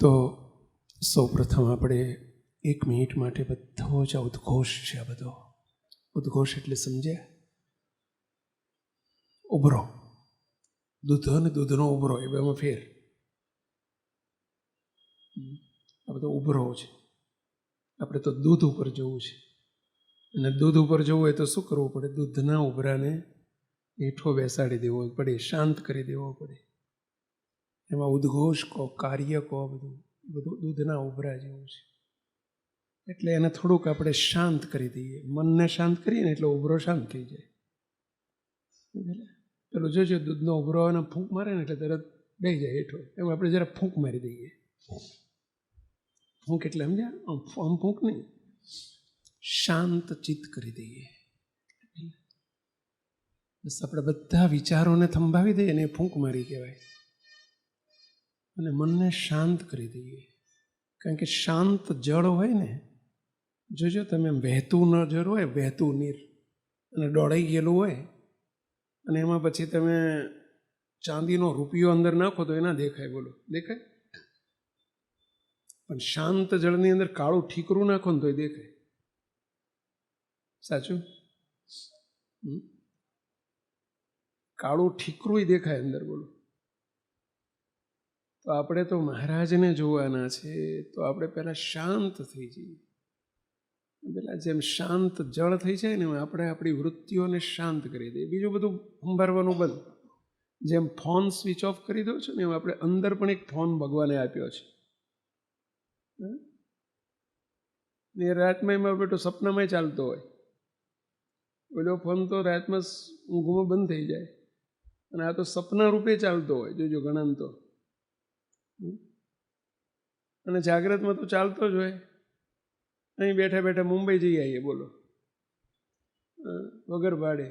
તો સૌ પ્રથમ આપણે 1 મિનિટ માટે બધો જ ઉદ્ઘોષ છે. આ બધો ઉદ્ઘોષ એટલે સમજ્યા? ઉભરો, દૂધ અને દૂધનો ઉભરો, એ બેમાં ફેર. આ બધો ઉભરો છે. આપણે તો દૂધ ઉપર જવું છે, અને દૂધ ઉપર જવું હોય તો શું કરવું પડે? દૂધના ઉભરાને હેઠો બેસાડી દેવો પડે, શાંત કરી દેવો પડે. એમાં ઉદ્ઘોષ કહો, કાર્ય કહો, બધું દૂધના ઉભરા જેવું છે. એટલે એને થોડુંક આપણે શાંત કરી દઈએ. મનને શાંત કરીએ ને એટલે ઉભરો શાંત થઈ જાય. પેલું જોજો, દૂધનો ઉભરો અને ફૂંક મારે ને એટલે તરત બેસી જાય હેઠો. એમ આપણે જરા ફૂંક મારી દઈએ. ફૂંક એટલે સમજ્યા? આમ ફૂંક નહીં, શાંત ચિત્ત કરી દઈએ. બસ આપણે બધા વિચારોને થંભાવી દઈએ ને એ ફૂંક મારી કહેવાય. અને મનને શાંત કરી દઈએ. કારણ કે શાંત જળ હોય ને, જોજો તમે, વહેતું ન જળ હોય, વહેતું નીર, અને દોડાઈ ગયેલું હોય, અને એમાં પછી તમે ચાંદીનો રૂપિયો અંદર નાખો તો એના દેખાય? બોલો, દેખાય? પણ શાંત જળની અંદર કાળું ઠીકરું નાખો ને તો એ દેખાય. સાચું? કાળું ઠીકરું દેખાય અંદર. બોલો. તો આપણે તો મહારાજને જોવાના છે, તો આપણે પહેલાં શાંત થઈ જઈએ. પેલા જેમ શાંત જળ થઈ જાય ને, આપણે આપણી વૃત્તિઓને શાંત કરી દઈએ. બીજું બધું સંભાળવાનું બંધ. જેમ ફોન સ્વિચ ઓફ કરી દો છો ને, એમ આપણે અંદર પણ એક ફોન ભગવાને આપ્યો છે. ને રાતમાં એમાં બેઠો સપનામાં ચાલતો હોય. પેલો ફોન તો રાતમાં ઊંઘમાં બંધ થઈ જાય, અને આ તો સપના રૂપે ચાલતો હોય. જોજો ઘણા તો. અને જાગ્રતમાં તો ચાલતો જ હોય. અહીં બેઠા બેઠા મુંબઈ જઈ આવીએ, બોલો, વગર ભાડે.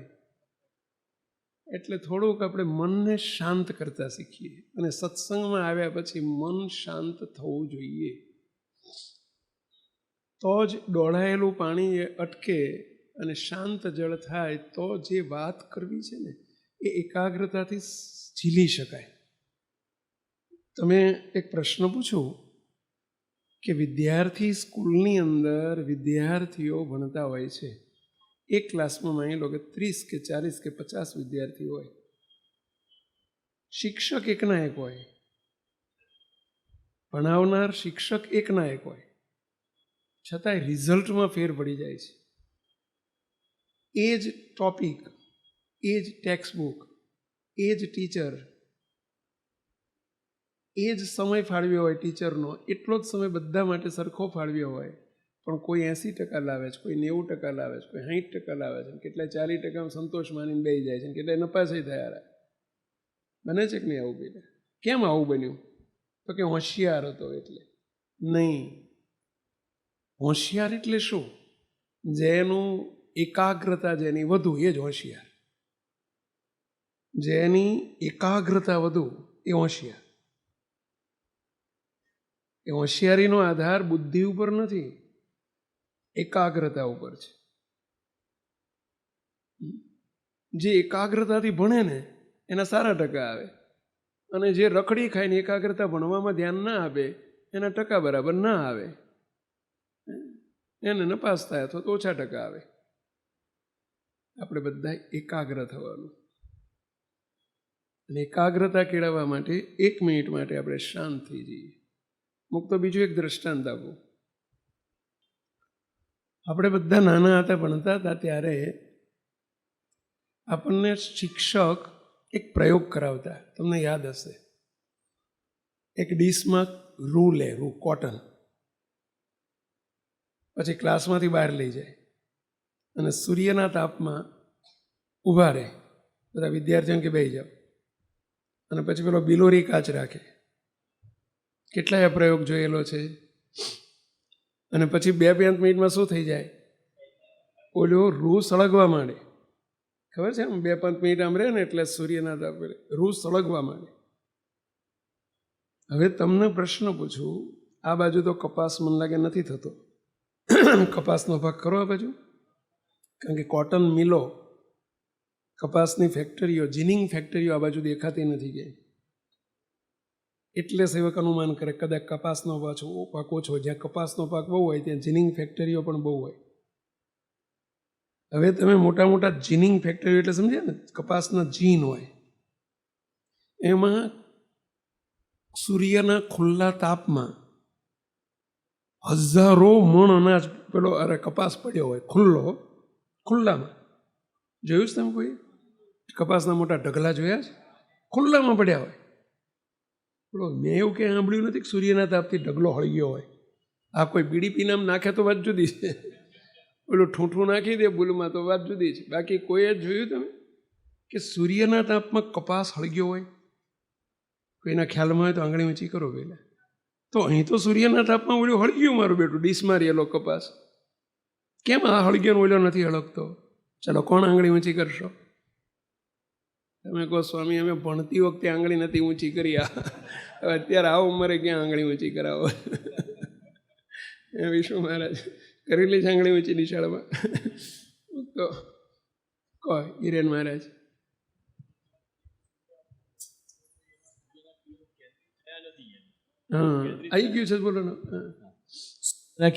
એટલે થોડુંક આપણે મનને શાંત કરતા શીખીએ. અને સત્સંગમાં આવ્યા પછી મન શાંત થવું જોઈએ. તો જ દોડાયેલું પાણી એ અટકે અને શાંત જળ થાય. તો જે વાત કરવી છે ને, એ એકાગ્રતાથી ઝીલી શકાય. તમે એક પ્રશ્ન પૂછો કે વિદ્યાર્થી સ્કૂલની અંદર વિદ્યાર્થીઓ ભણતા હોય છે. એક ક્લાસમાં માની લો કે 30 કે 40 કે 50 વિદ્યાર્થીઓ હોય. શિક્ષક એકના એક હોય, ભણાવનાર શિક્ષક એકના એક હોય, છતાંય રિઝલ્ટમાં ફેર પડી જાય છે. એ જ ટોપિક, એ જ ટેક્સ્ટ બુક, એ જ ટીચર, એ જ સમય ફાળવ્યો હોય ટીચરનો, એટલો જ સમય બધા માટે સરખો ફાળવ્યો હોય, પણ કોઈ 80% લાવે છે, કોઈ 90% લાવે છે, કોઈ 60% લાવે છે, કેટલાય 40% સંતોષ માનીને બેસી જાય છે, કેટલાય નપાસય થયા. બને છે કે નહીં આવું? બેટા, કેમ આવું બન્યું? તો કે હોશિયાર હતો એટલે. નહીં. હોશિયાર એટલે શું? જેનું એકાગ્રતા જેની વધુ એ જ હોશિયાર. જેની એકાગ્રતા વધુ એ હોશિયાર. એ હોશિયારીનો આધાર બુદ્ધિ ઉપર નથી, એકાગ્રતા ઉપર છે. જે એકાગ્રતાથી ભણે ને એના સારા ટકા આવે, અને જે રખડી ખાઈને એકાગ્રતા ભણવામાં ધ્યાન ના આપે એના ટકા બરાબર ના આવે. એને નપાસ થાય અથવા તો ઓછા ટકા આવે. આપણે બધા એકાગ્ર થવાનું. અને એકાગ્રતા કેળવવા માટે 1 મિનિટ માટે આપણે શાંત થઈ જઈએ. મુક્તો બીજું એક દ્રષ્ટાંત આપું. આપણે બધા નાના હતા, ભણતા હતા, ત્યારે આપણને શિક્ષક એક પ્રયોગ કરાવતા. તમને યાદ હશે. એક ડીશમાં રૂ લે, રૂ, કોટન, પછી ક્લાસમાંથી બહાર લઈ જાય અને સૂર્યના તાપમાં ઊભા રહે. બધા વિદ્યાર્થીઓને કે બેસી જાઓ, અને પછી પેલો બિલોરી કાચ રાખે. કેટલાય પ્રયોગ જોયેલો છે. અને પછી 2-5 મિનિટમાં શું થઈ જાય? ઓલો રૂ સળગવા માંડે. ખબર છે? આમ 2-5 મિનિટ આમ રહે ને એટલે સૂર્યના તાપે રૂ સળગવા માંડે. હવે તમને પ્રશ્ન પૂછું, આ બાજુ તો કપાસ મને લાગે નથી થતો. કપાસનો ભાગ ખરો આ બાજુ? કારણ કે કોટન મિલો, કપાસની ફેક્ટરીઓ, જીનિંગ ફેક્ટરીઓ આ બાજુ દેખાતી નથી. ક્યાંય એટલે સેવક અનુમાન કરે કદાચ કપાસનો પાક ઓછો, જ્યાં કપાસનો પાક બહુ હોય ત્યાં જીનિંગ ફેક્ટરીઓ પણ બહુ હોય. હવે તમે મોટા મોટા જીનિંગ ફેક્ટરીઓ એટલે સમજ્યા ને, કપાસના જીન હોય, એમાં સૂર્યના ખુલ્લા તાપમાં હજારો મણ અનાજ પેલો કપાસ પડ્યો હોય ખુલ્લામાં. જોયું છે તમે કોઈ કપાસના મોટા ઢગલા જોયા છે? ખુલ્લામાં પડ્યા હોય. બોલો, મેં એવું ક્યાંય સાંભળ્યું નથી કે સૂર્યના તાપથી ઢગલો હળગ્યો હોય. આ કોઈ બીડી પીનામ નાખે તો વાત જુદી છે, પેલું ઠૂંઠું નાખી દે બુલમાં તો વાત જુદી છે. બાકી કોઈ જ જોયું તમે કે સૂર્યના તાપમાં કપાસ હળગ્યો હોય? કોઈના ખ્યાલમાં હોય તો આંગળી ઊંચી કરો પહેલાં. તો અહીં તો સૂર્યના તાપમાં ઓલું હળગ્યું મારું બેટું, ડીશમાં રહેલો કપાસ. કેમ આ હળગ્યો ઓલો નથી હળગતો? ચાલો કોણ આંગળી ઊંચી કરશો? તમે કહો સ્વામી અમે ભણતી વખતે આંગળી નથી ઊંચી કરી, હવે અત્યારે આ ઉંમરે ક્યાં આંગળી ઊંચી કરાવો? વિષ્ણુ મહારાજ કરેલી છે આંગળી ઊંચી નિશાળમાં? તો કહો હિરેન મહારાજ. હા આવી ગયું છે, બોલો ને.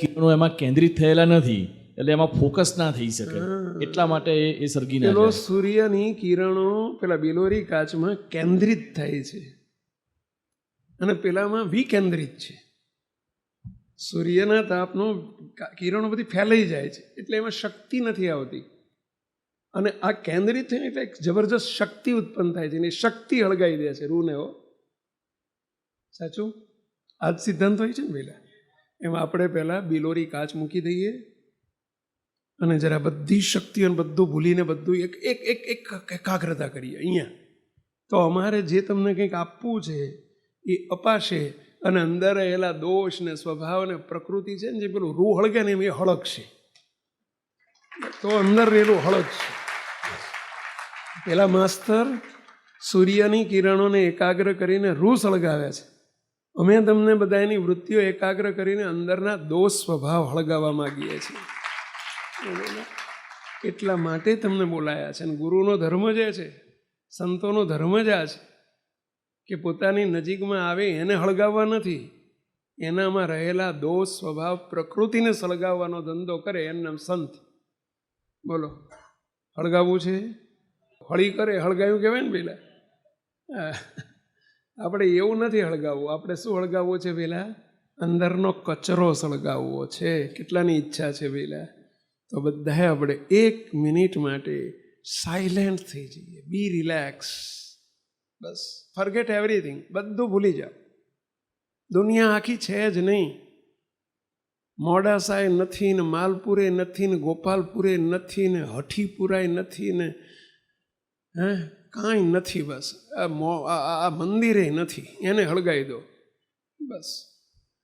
કિરણો એમાં કેન્દ્રિત થયેલા નથી એટલે એમાં ફોકસ ના થઈ શકે, એટલા માટે એ સળગી ના જાય. સૂર્યની કિરણો પેલા બિલોરી કાચમાં કેન્દ્રિત થાય છે અને પેલામાં વિકેન્દ્રિત છે. સૂર્યના તાપનો કિરણો બધી ફેલાઈ જાય છે એટલે એમાં શક્તિ નથી આવતી, અને આ કેન્દ્રિત થઈને એટલે એક જબરજસ્ત શક્તિ ઉત્પન્ન થાય છે, એની શક્તિ હળગાવી દે છે રૂને. સાચું? આ જ સિદ્ધાંત હોય છે ને પહેલાં. એમાં આપણે પહેલાં બિલોરી કાચ મૂકી દઈએ અને જરા બધી શક્તિઓ બધું ભૂલીને બધું એક એક એક એક એકાગ્રતા કરીએ અહીંયા, તો અમારે જે તમને કંઈક આપવું છે એ અપાશે, અને અંદર રહેલા દોષ ને સ્વભાવ ને પ્રકૃતિ છે ને જે પેલું રૂ હળગે ને એમ એ હળગશે, તો અંદર રહેલું હળગશે. પેલા માસ્તર સૂર્યની કિરણોને એકાગ્ર કરીને રૂ સળગાવે છે, અમે તમને બધા એની વૃત્તિઓ એકાગ્ર કરીને અંદરના દોષ સ્વભાવ હળગાવવા માગીએ છીએ. એટલા માટે તમને બોલાયા છે. અને ગુરુનો ધર્મ જે છે, સંતોનો ધર્મ જ આ છે કે પોતાની નજીકમાં આવે એને હળગાવવા નથી, એનામાં રહેલા દોષ સ્વભાવ પ્રકૃતિને સળગાવવાનો ધંધો કરે એનું નામ સંત. બોલો, હળગાવવું છે? હળી કરે હળગાવ્યું કહેવાય ને પેલા. આપણે એવું નથી હળગાવવું. આપણે શું હળગાવવું છે પેલા? અંદરનો કચરો સળગાવવો છે. કેટલાની ઈચ્છા છે પેલા? તો બધાએ આપણે 1 મિનિટ માટે સાયલેન્ટ થઈ જઈએ, બી રિલેક્સ. બસ ફરગેટ એવરીથિંગ, બધું ભૂલી જાઓ. દુનિયા આખી છે જ નહીં. મોડાસાએ નથી ને, માલપુરે નથી ને, ગોપાલપુરે નથી ને, હઠીપુરાય નથી ને, કાંઈ નથી. બસ આ મંદિરે નથી, એને હળગાવી દો બસ.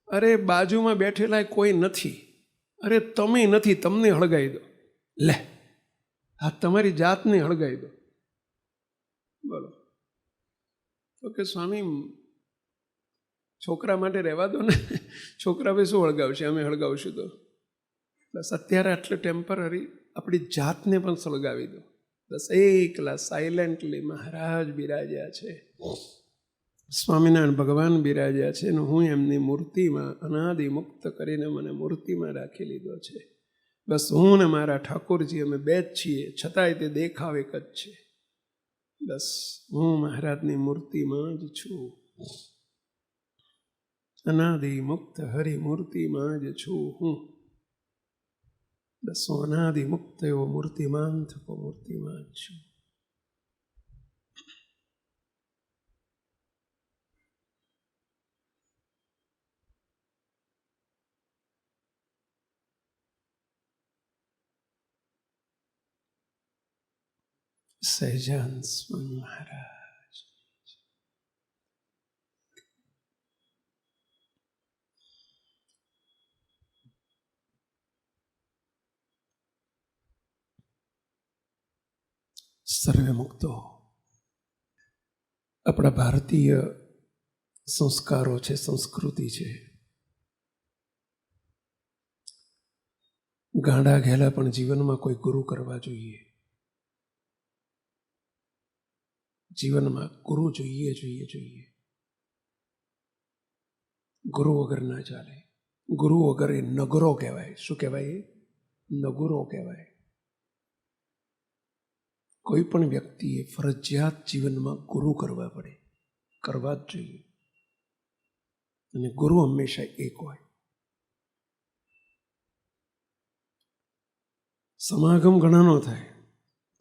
અરે બાજુમાં બેઠેલા કોઈ નથી, અરે તમે નથી, તમને હળગાવી દો. લે, આ તમારી જાતને હળગાવી દો. બોલો. તો કે સ્વામી છોકરા માટે રહેવા દો ને, છોકરા ભાઈ શું હળગાવશે, અમે હળગાવશું તો. બસ અત્યારે આટલું ટેમ્પરરી આપણી જાતને પણ સળગાવી દો. બસ એકલા સાયલેન્ટલી મહારાજ બિરાજ્યા છે, સ્વામિનારાયણ ભગવાન બિરાજ્યા છે, અને હું એમની મૂર્તિમાં અનાદિ મુક્ત કરીને મને મૂર્તિમાં રાખી લીધો છે. બસ હું ને મારા ઠાકોરજી અમે બે જ છીએ, છતાંય તે દેખાવ એક જ છે. બસ હું મહારાજની મૂર્તિમાં જ છું, અનાદિ મુક્ત હરિ મૂર્તિમાં જ છું હું. બસ હું અનાદિ મુક્ત એવો મૂર્તિમાન થકો મૂર્તિમાં જ છું. સહેજાન સ્વામી મહારાજ. સર્વે મુક્તો આપણા ભારતીય સંસ્કારો છે, સંસ્કૃતિ છે. ગાંડા ઘેલા પણ જીવનમાં કોઈ ગુરુ કરવા જોઈએ. જીવનમાં ગુરુ જોઈએ જોઈએ જોઈએ. ગુરુ વગર ના ચાલે. ગુરુ વગર એ નગરો કહેવાય. શું કહેવાય? એ નગરો કહેવાય. કોઈ પણ વ્યક્તિએ ફરજિયાત જીવનમાં ગુરુ કરવા પડે, કરવા જ જોઈએ. અને ગુરુ હંમેશા એક હોય. સમાગમ ઘણાનો થાય,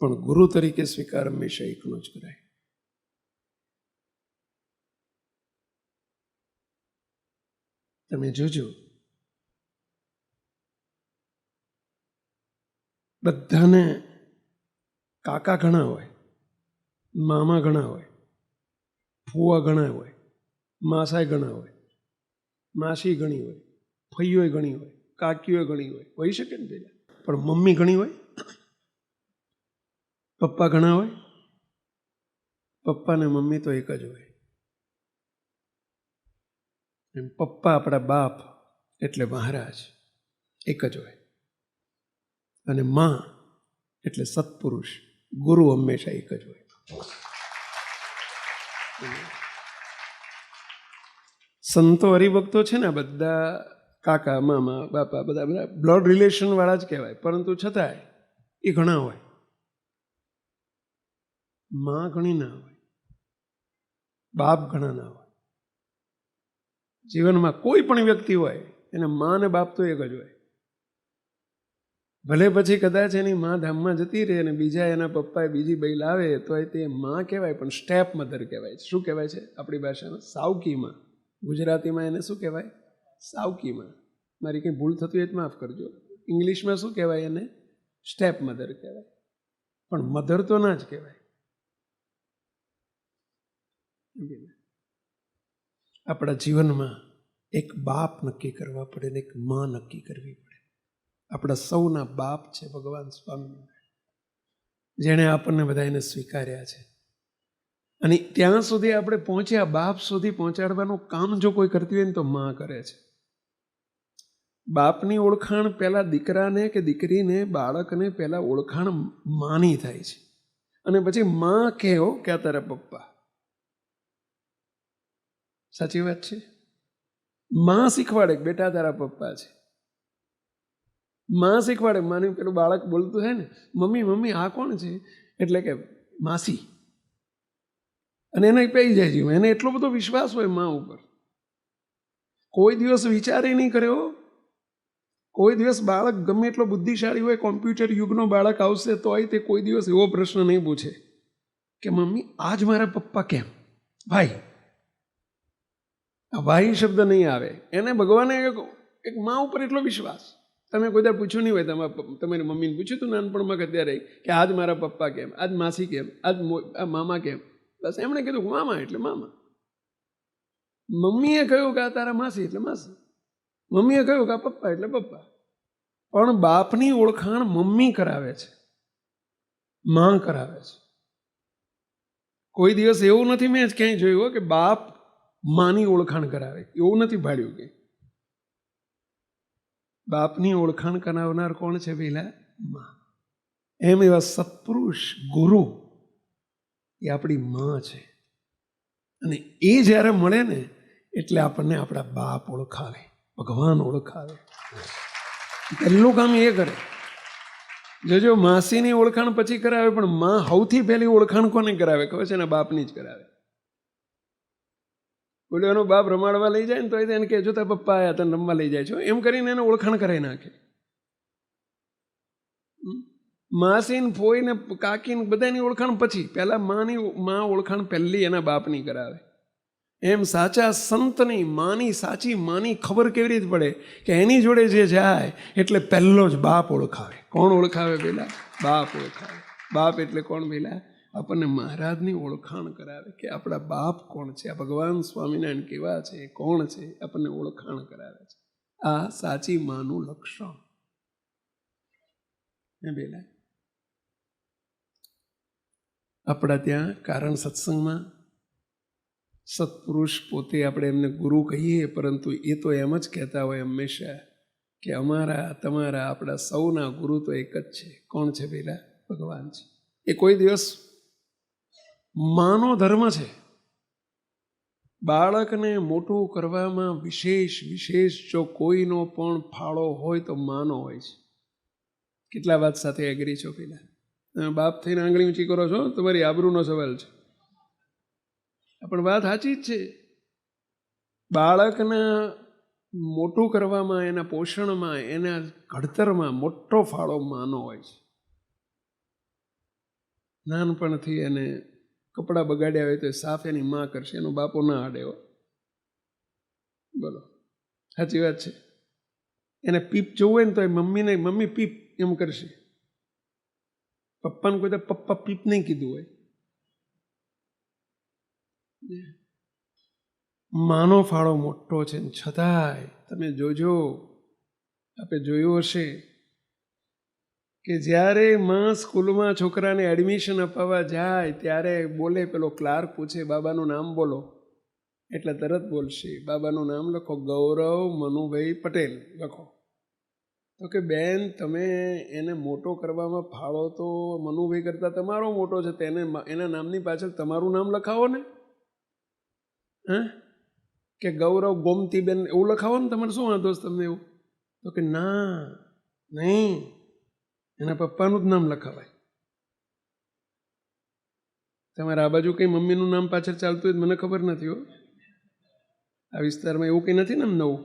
પણ ગુરુ તરીકે સ્વીકાર હંમેશા એકનો જ કરાય. તમે જોજો, બધાને કાકા ઘણા હોય, મામા ઘણા હોય, ફુવા ઘણા હોય, માસાય ઘણા હોય, માસી ઘણી હોય, ફઈઓય ઘણી હોય, કાકીઓય ઘણી હોય. હોઈ શકે ને પેલા, પણ મમ્મી ઘણી હોય, પપ્પા ઘણા હોય. પપ્પા ને મમ્મી તો એક જ હોય. એમ પપ્પા આપણા બાપ એટલે મહારાજ એક જ હોય. અને માં એટલે સત્પુરુષ, ગુરુ હંમેશા એક જ હોય. સંતો હરિભક્તો છે ને બધા કાકા મામા બાપા બધા બધા બ્લડ રિલેશન વાળા જ કહેવાય, પરંતુ છતાંય એ ઘણા હોય. માં ઘણી ના હોય, બાપ ઘણા ના હોય. જીવનમાં કોઈ પણ વ્યક્તિ હોય એને માં ને બાપ તો એક જ હોય. ભલે પછી કદાચ એની માં ધામમાં જતી રહે અને બીજા એના પપ્પાએ બીજી બઈ લાવે તો તે માં કહેવાય, પણ સ્ટેપ મધર કહેવાય. શું કહેવાય છે આપણી ભાષામાં? સાવકી માં. ગુજરાતીમાં એને શું કહેવાય? સાવકી માં. મારી કંઈ ભૂલ થતી હોય તો માફ કરજો. ઇંગ્લિશમાં શું કહેવાય એને? સ્ટેપ મધર કહેવાય. પણ મધર તો ના જ કહેવાય. આપણા જીવનમાં એક બાપ નક્કી કરવા પડે ને એક માં નક્કી કરવી પડે. આપણા સૌના બાપ છે ભગવાન સ્વામિનારાયણ, જેણે આપણને બધા એને સ્વીકાર્યા છે. અને ત્યાં સુધી આપણે પહોંચ્યા, બાપ સુધી પહોંચાડવાનું કામ જો કોઈ કરતી હોય ને તો માં કરે છે. બાપની ઓળખાણ પહેલા દીકરાને કે દીકરીને, બાળકને પહેલા ઓળખાણ માની થાય છે. અને પછી માં કહો કે આ તારા પપ્પા. સાચી વાત છે. માં શીખવાડે કે બેટા તારા પપ્પા છે. માં શીખવાડે. માની પેલું બાળક બોલતું હોય ને, મમ્મી મમ્મી આ કોણ છે? એટલે કે માસી. અને એને પઈ જાય છે. એને એટલો બધો વિશ્વાસ હોય માં ઉપર. કોઈ દિવસ વિચારે નહીં કર્યો. કોઈ દિવસ બાળક ગમે એટલો બુદ્ધિશાળી હોય, કોમ્પ્યુટર યુગનો બાળક આવશે તોય તે કોઈ દિવસ એવો પ્રશ્ન નહીં પૂછે કે મમ્મી આજ મારા પપ્પા કેમ? ભાઈ, આ ભાઈ શબ્દ નહીં આવે. એને ભગવાને એક માં ઉપર એટલો વિશ્વાસ. તમે કોઈ દર પૂછ્યું નહીં હોય, તમારી મમ્મીને પૂછ્યું હતું નાનપણમાં કે અત્યારે કે આજ મારા પપ્પા કેમ, આજ માસી કેમ, આજ મામા કેમ? બસ એમણે કીધું મામા એટલે મામા. મમ્મીએ કહ્યું કે આ તારા માસી એટલે માસી. મમ્મીએ કહ્યું કે આ પપ્પા એટલે પપ્પા. પણ બાપની ઓળખાણ મમ્મી કરાવે છે, માં કરાવે છે. કોઈ દિવસ એવું નથી મેં ક્યાંય જોયું કે બાપ માની ઓળખાણ કરાવે. એવું નથી ભાડ્યું કે બાપની ઓળખાણ કરાવનાર કોણ છે? પેલા માં. એમ એવા સત્પુરુષ ગુરુ એ આપણી માં છે. અને એ જ્યારે મળે ને એટલે આપણને આપણા બાપ ઓળખાવે, ભગવાન ઓળખાવે. પહેલું કામ એ કરે. જોજો, માસીની ઓળખાણ પછી કરાવે, પણ માં સૌથી પહેલી ઓળખાણ કોને કરાવે ખબર છે? એના બાપની જ કરાવે. બોલે એનો બાપ રમાડવા લઈ જાય ને તો એને કહે જો તારા પપ્પા આવ્યા તને રમવા લઈ જાય છો, એમ કરીને એને ઓળખાણ કરાવી નાખે. માસીને ફોઈને કાકીને બધાની ઓળખાણ પછી, પહેલા માં ઓળખાણ પહેલી એના બાપની કરાવે. એમ સાચા સંતની માની, સાચી માની ખબર કેવી રીતે પડે કે એની જોડે જે જાય એટલે પહેલો જ બાપ ઓળખાવે. કોણ ઓળખાવે? પેલા બાપ ઓળખાવે. બાપ એટલે કોણ? પેલા આપણને મહારાજની ઓળખાણ કરાવે કે આપણા બાપ કોણ છે, આ ભગવાન સ્વામિનારાયણ કેવા છે, કોણ છે, આપણને ઓળખાણ કરાવે છે. આ સાચી માનું લક્ષણ. પેલા આપણા ત્યાં કારણ સત્સંગમાં સત્પુરુષ પોતે આપણે એમને ગુરુ કહીએ, પરંતુ એ તો એમ જ કહેતા હોય હંમેશા કે અમારા તમારા આપણા સૌના ગુરુ તો એક જ છે. કોણ છે? પેલા ભગવાન છે. એ કોઈ દિવસ માનો ધર્મ છે, બાળકને મોટું કરવામાં વિશેષ જો કોઈનો પણ ફાળો હોય તો માનો હોય છે. કેટલા વાત સાથે એગ્રી છો? પેલા તમે બાપ થઈને આંગળી ઊંચી કરો છો, તમારી આબરૂનો સવાલ છે. પણ વાત સાચી જ છે. બાળકના મોટું કરવામાં, એના પોષણમાં, એના ઘડતરમાં મોટો ફાળો માનો હોય છે. નાનપણથી એને કપડાં બગાડ્યા હોય તો સાફ એની માં કરશે, એનો બાપો ના આડે હો. બોલો, સાચી વાત છે. એને પીપ જોવું હોય ને તો એ મમ્મીને મમ્મી પીપ એમ કરશે. પપ્પાને કોઈ તો પપ્પા પીપ નહીં કીધું હોય. માનો ફાળો મોટો છે, છતાંય તમે જોજો, આપણે જોયું હશે કે જ્યારે માં સ્કૂલમાં છોકરાને એડમિશન અપાવવા જાય ત્યારે બોલે, પેલો ક્લાર્ક પૂછે બાબાનું નામ બોલો, એટલે તરત બોલશે બાબાનું નામ લખો, ગૌરવ મનુભાઈ પટેલ લખો. તો કે બેન, તમે એને મોટો કરવામાં ફાળો તો મનુભાઈ કરતાં તમારો મોટો છે, તેને એના નામની પાછળ તમારું નામ લખાવો ને. કે ગૌરવ ગોમતીબેન એવું લખાવો ને, તમારે શું વાંધો છે તમને એવું? તો કે ના, નહીં, એના પપ્પાનું જ નામ લખાવાય. તમારે આ બાજુ કંઈ મમ્મીનું નામ પાછળ ચાલતું હોય મને ખબર નથી હો. આ વિસ્તારમાં એવું કંઈ નથી ને નવું.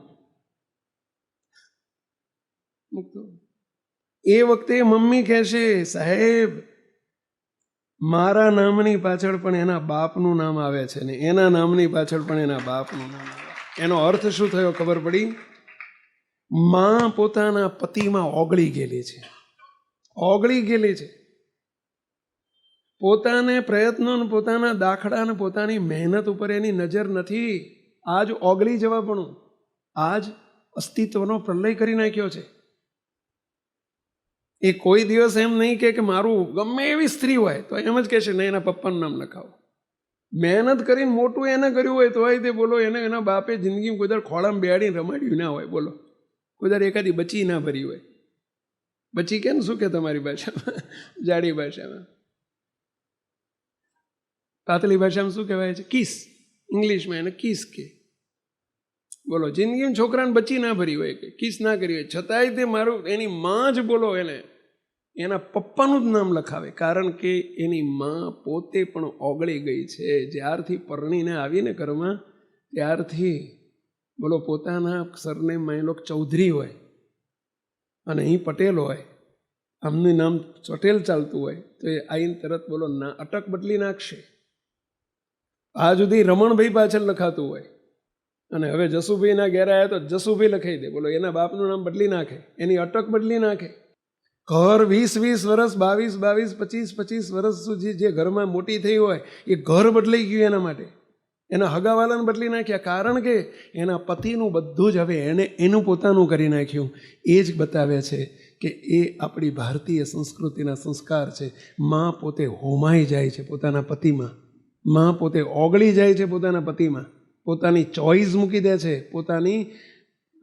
એ વખતે મમ્મી કહેશે, સાહેબ મારા નામની પાછળ પણ એના બાપનું નામ આવે છે ને એના નામની પાછળ પણ એના બાપનું નામ આવે. એનો અર્થ શું થયો ખબર પડી? માં પોતાના પતિમાં ઓગળી ગયેલી છે, ઓગળી ગયેલી છે. પોતાને પ્રયત્નો, પોતાના દાખલા ને પોતાની મહેનત ઉપર એની નજર નથી. આજ ઓગળી જવાપણું, આજ અસ્તિત્વનો પ્રલય કરી નાખ્યો છે. એ કોઈ દિવસ એમ નહીં કે મારું ગમે એવી સ્ત્રી હોય તો એમ જ કહેશે નહીં એના પપ્પાનું નામ લખાવો. મહેનત કરીને મોટું એને કર્યું હોય તો તે બોલો, એને એના બાપે જિંદગીમાં કોઈ દર ખોળામાં બેહાડીને રમાડ્યું ના હોય. બોલો, કોઈ દર એકાદી બચી ના ભરી હોય. બચી કેમ શું કે તમારી ભાષામાં, જાડી ભાષામાં, પાતળી ભાષામાં શું કહેવાય છે? કિસ. ઇંગ્લિશમાં એને કિસ કે. બોલો, જિંદગીમાં છોકરાને બચી ના ભરી હોય, કે કિસ ના કરી હોય, છતાંય તે મારું એની માં જ બોલો એને એના પપ્પાનું જ નામ લખાવે. કારણ કે એની માં પોતે પણ ઓગળી ગઈ છે. જ્યારથી પરણીને આવીને ઘરમાં ત્યારથી બોલો, પોતાના સરને માયલોક ચૌધરી હોય અને અહીં પટેલ હોય, આમનું નામ પટેલ ચાલતું હોય તો એ આઈને તરત બોલો ના અટક બદલી નાખશે. આ સુધી રમણભાઈ પાછળ લખાતું હોય અને હવે જસુભાઈના ઘેર આવ્યા તો જસુભાઈ લખાઈ દે. બોલો, એના બાપનું નામ બદલી નાખે, એની અટક બદલી નાખે. ઘર 20 વર્ષ, 22 25 વર્ષ સુધી જે ઘરમાં મોટી થઈ હોય એ ઘર બદલાઈ ગયું એના માટે. એના હગાવાલાને બદલી નાખ્યા, કારણ કે એના પતિનું બધું જ હવે એનું પોતાનું કરી નાખ્યું. એ જ બતાવે છે કે એ આપણી ભારતીય સંસ્કૃતિના સંસ્કાર છે. માં પોતે હોમાઈ જાય છે પોતાના પતિમાં, માં પોતે ઓગળી જાય છે પોતાના પતિમાં, પોતાની ચોઈસ મૂકી દે છે, પોતાની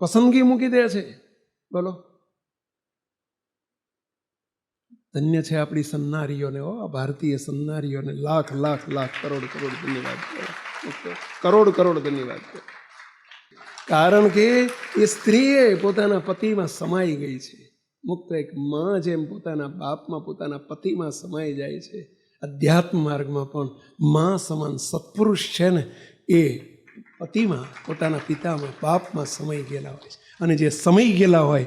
પસંદગી મૂકી દે છે. બોલો, ધન્ય છે આપણી સન્નારીઓને, આ ભારતીય સન્નારીઓને લાખ લાખ લાખ કરોડ કરોડ ધન્યવાદ, કરોડ ધન્યવાદ. કારણ કે એ સ્ત્રીએ પોતાના પતિમાં સમાઈ ગઈ છે. મુક્ત એક માં જેમ પોતાના બાપમાં, પોતાના પતિમાં સમાઈ જાય છે, અધ્યાત્મ માર્ગમાં પણ માં સમાન સત્પુરુષ છે ને એ પતિમાં, પોતાના પિતામાં, બાપમાં સમાઈ ગયેલા હોય છે. અને જે સમાઈ ગયેલા હોય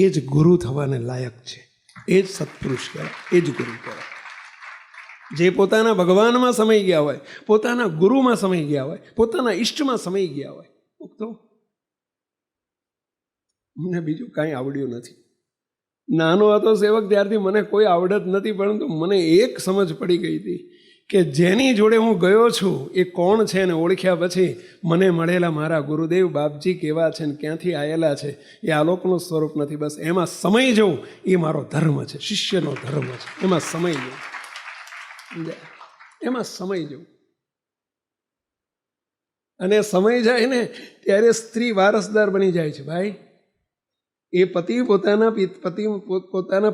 એ જ ગુરુ થવાને લાયક છે, એ જ સત્પુરુષ કહેવાય, એ જ ગુરુ કહેવાય. જે પોતાના ભગવાનમાં સમાઈ ગયા હોય, પોતાના ગુરુમાં સમાઈ ગયા હોય, પોતાના ઈષ્ટમાં સમાઈ ગયા હોય. તો મને બીજું કાંઈ આવડ્યું નથી. નાનો હતો સેવક ત્યારથી મને કોઈ આવડત નથી, પરંતુ મને એક સમજ પડી ગઈ હતી કે જેની જોડે હું ગયો છું એ કોણ છે ને ઓળખ્યા પછી મને મળેલા મારા ગુરુદેવ બાપજી કેવા છે ને ક્યાંથી આવેલા છે એ આલોકનું સ્વરૂપ નથી. બસ એમાં સમય જવું એ મારો ધર્મ છે, શિષ્યનો ધર્મ છે. એમાં સમય જવું, એમાં સમય જવું. અને સમય જાય ને ત્યારે સ્ત્રી વારસદાર બની જાય છે. ભાઈ, એ પતિ પોતાના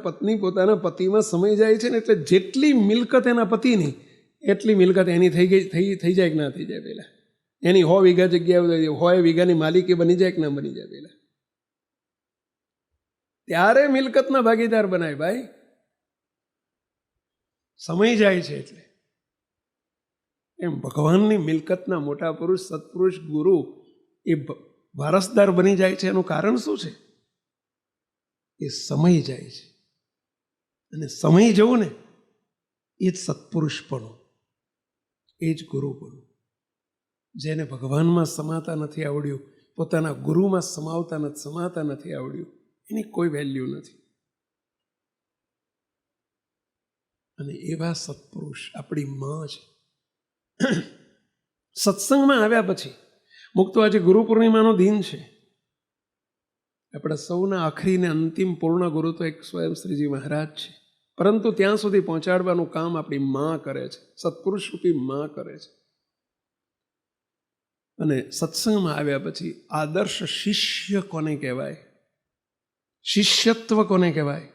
પત્ની પોતાના પતિમાં સમય જાય છે ને એટલે જેટલી મિલકત એના પતિની એટલી મિલકત એની થઈ જાય કે ના થઈ જાય? પહેલાં એની 100 વીઘા જગ્યા 100 વીઘાની માલિકી બની જાય કે ના બની જાય પેલા, ત્યારે મિલકતના ભાગીદાર બનાય ભાઈ. સમય જાય છે એટલે એમ ભગવાનની મિલકતના મોટા પુરુષ, સત્પુરુષ, ગુરુ એ વારસદાર બની જાય છે. એનું કારણ શું છે? એ સમય જાય છે. અને સમય જવું ને એ જ સત્પુરુષપણું, એ જ ગુરુપણું. જેને ભગવાનમાં સમાતા નથી આવડ્યું, પોતાના ગુરુમાં સમાતા નથી આવડ્યું, એની કોઈ વેલ્યુ નથી. અને એવા સત્પુરુષ આપણી માં છે. સત્સંગમાં આવ્યા પછી મુક્તો આજે ગુરુ પૂર્ણિમાનો દિન છે. આપણા સૌના આખરી ને અંતિમ પૂર્ણ ગુરુ તો એક સ્વયં શ્રીજી મહારાજ છે. પરંતુ ત્યાં સુધી પહોંચાડવાનું કામ આપણી માં કરે છે, સત્પુરુષ રૂપી માં કરે છે. અને સત્સંગમાં આવ્યા પછી આદર્શ શિષ્ય કોને કહેવાય? શિષ્યત્વ કોને કહેવાય?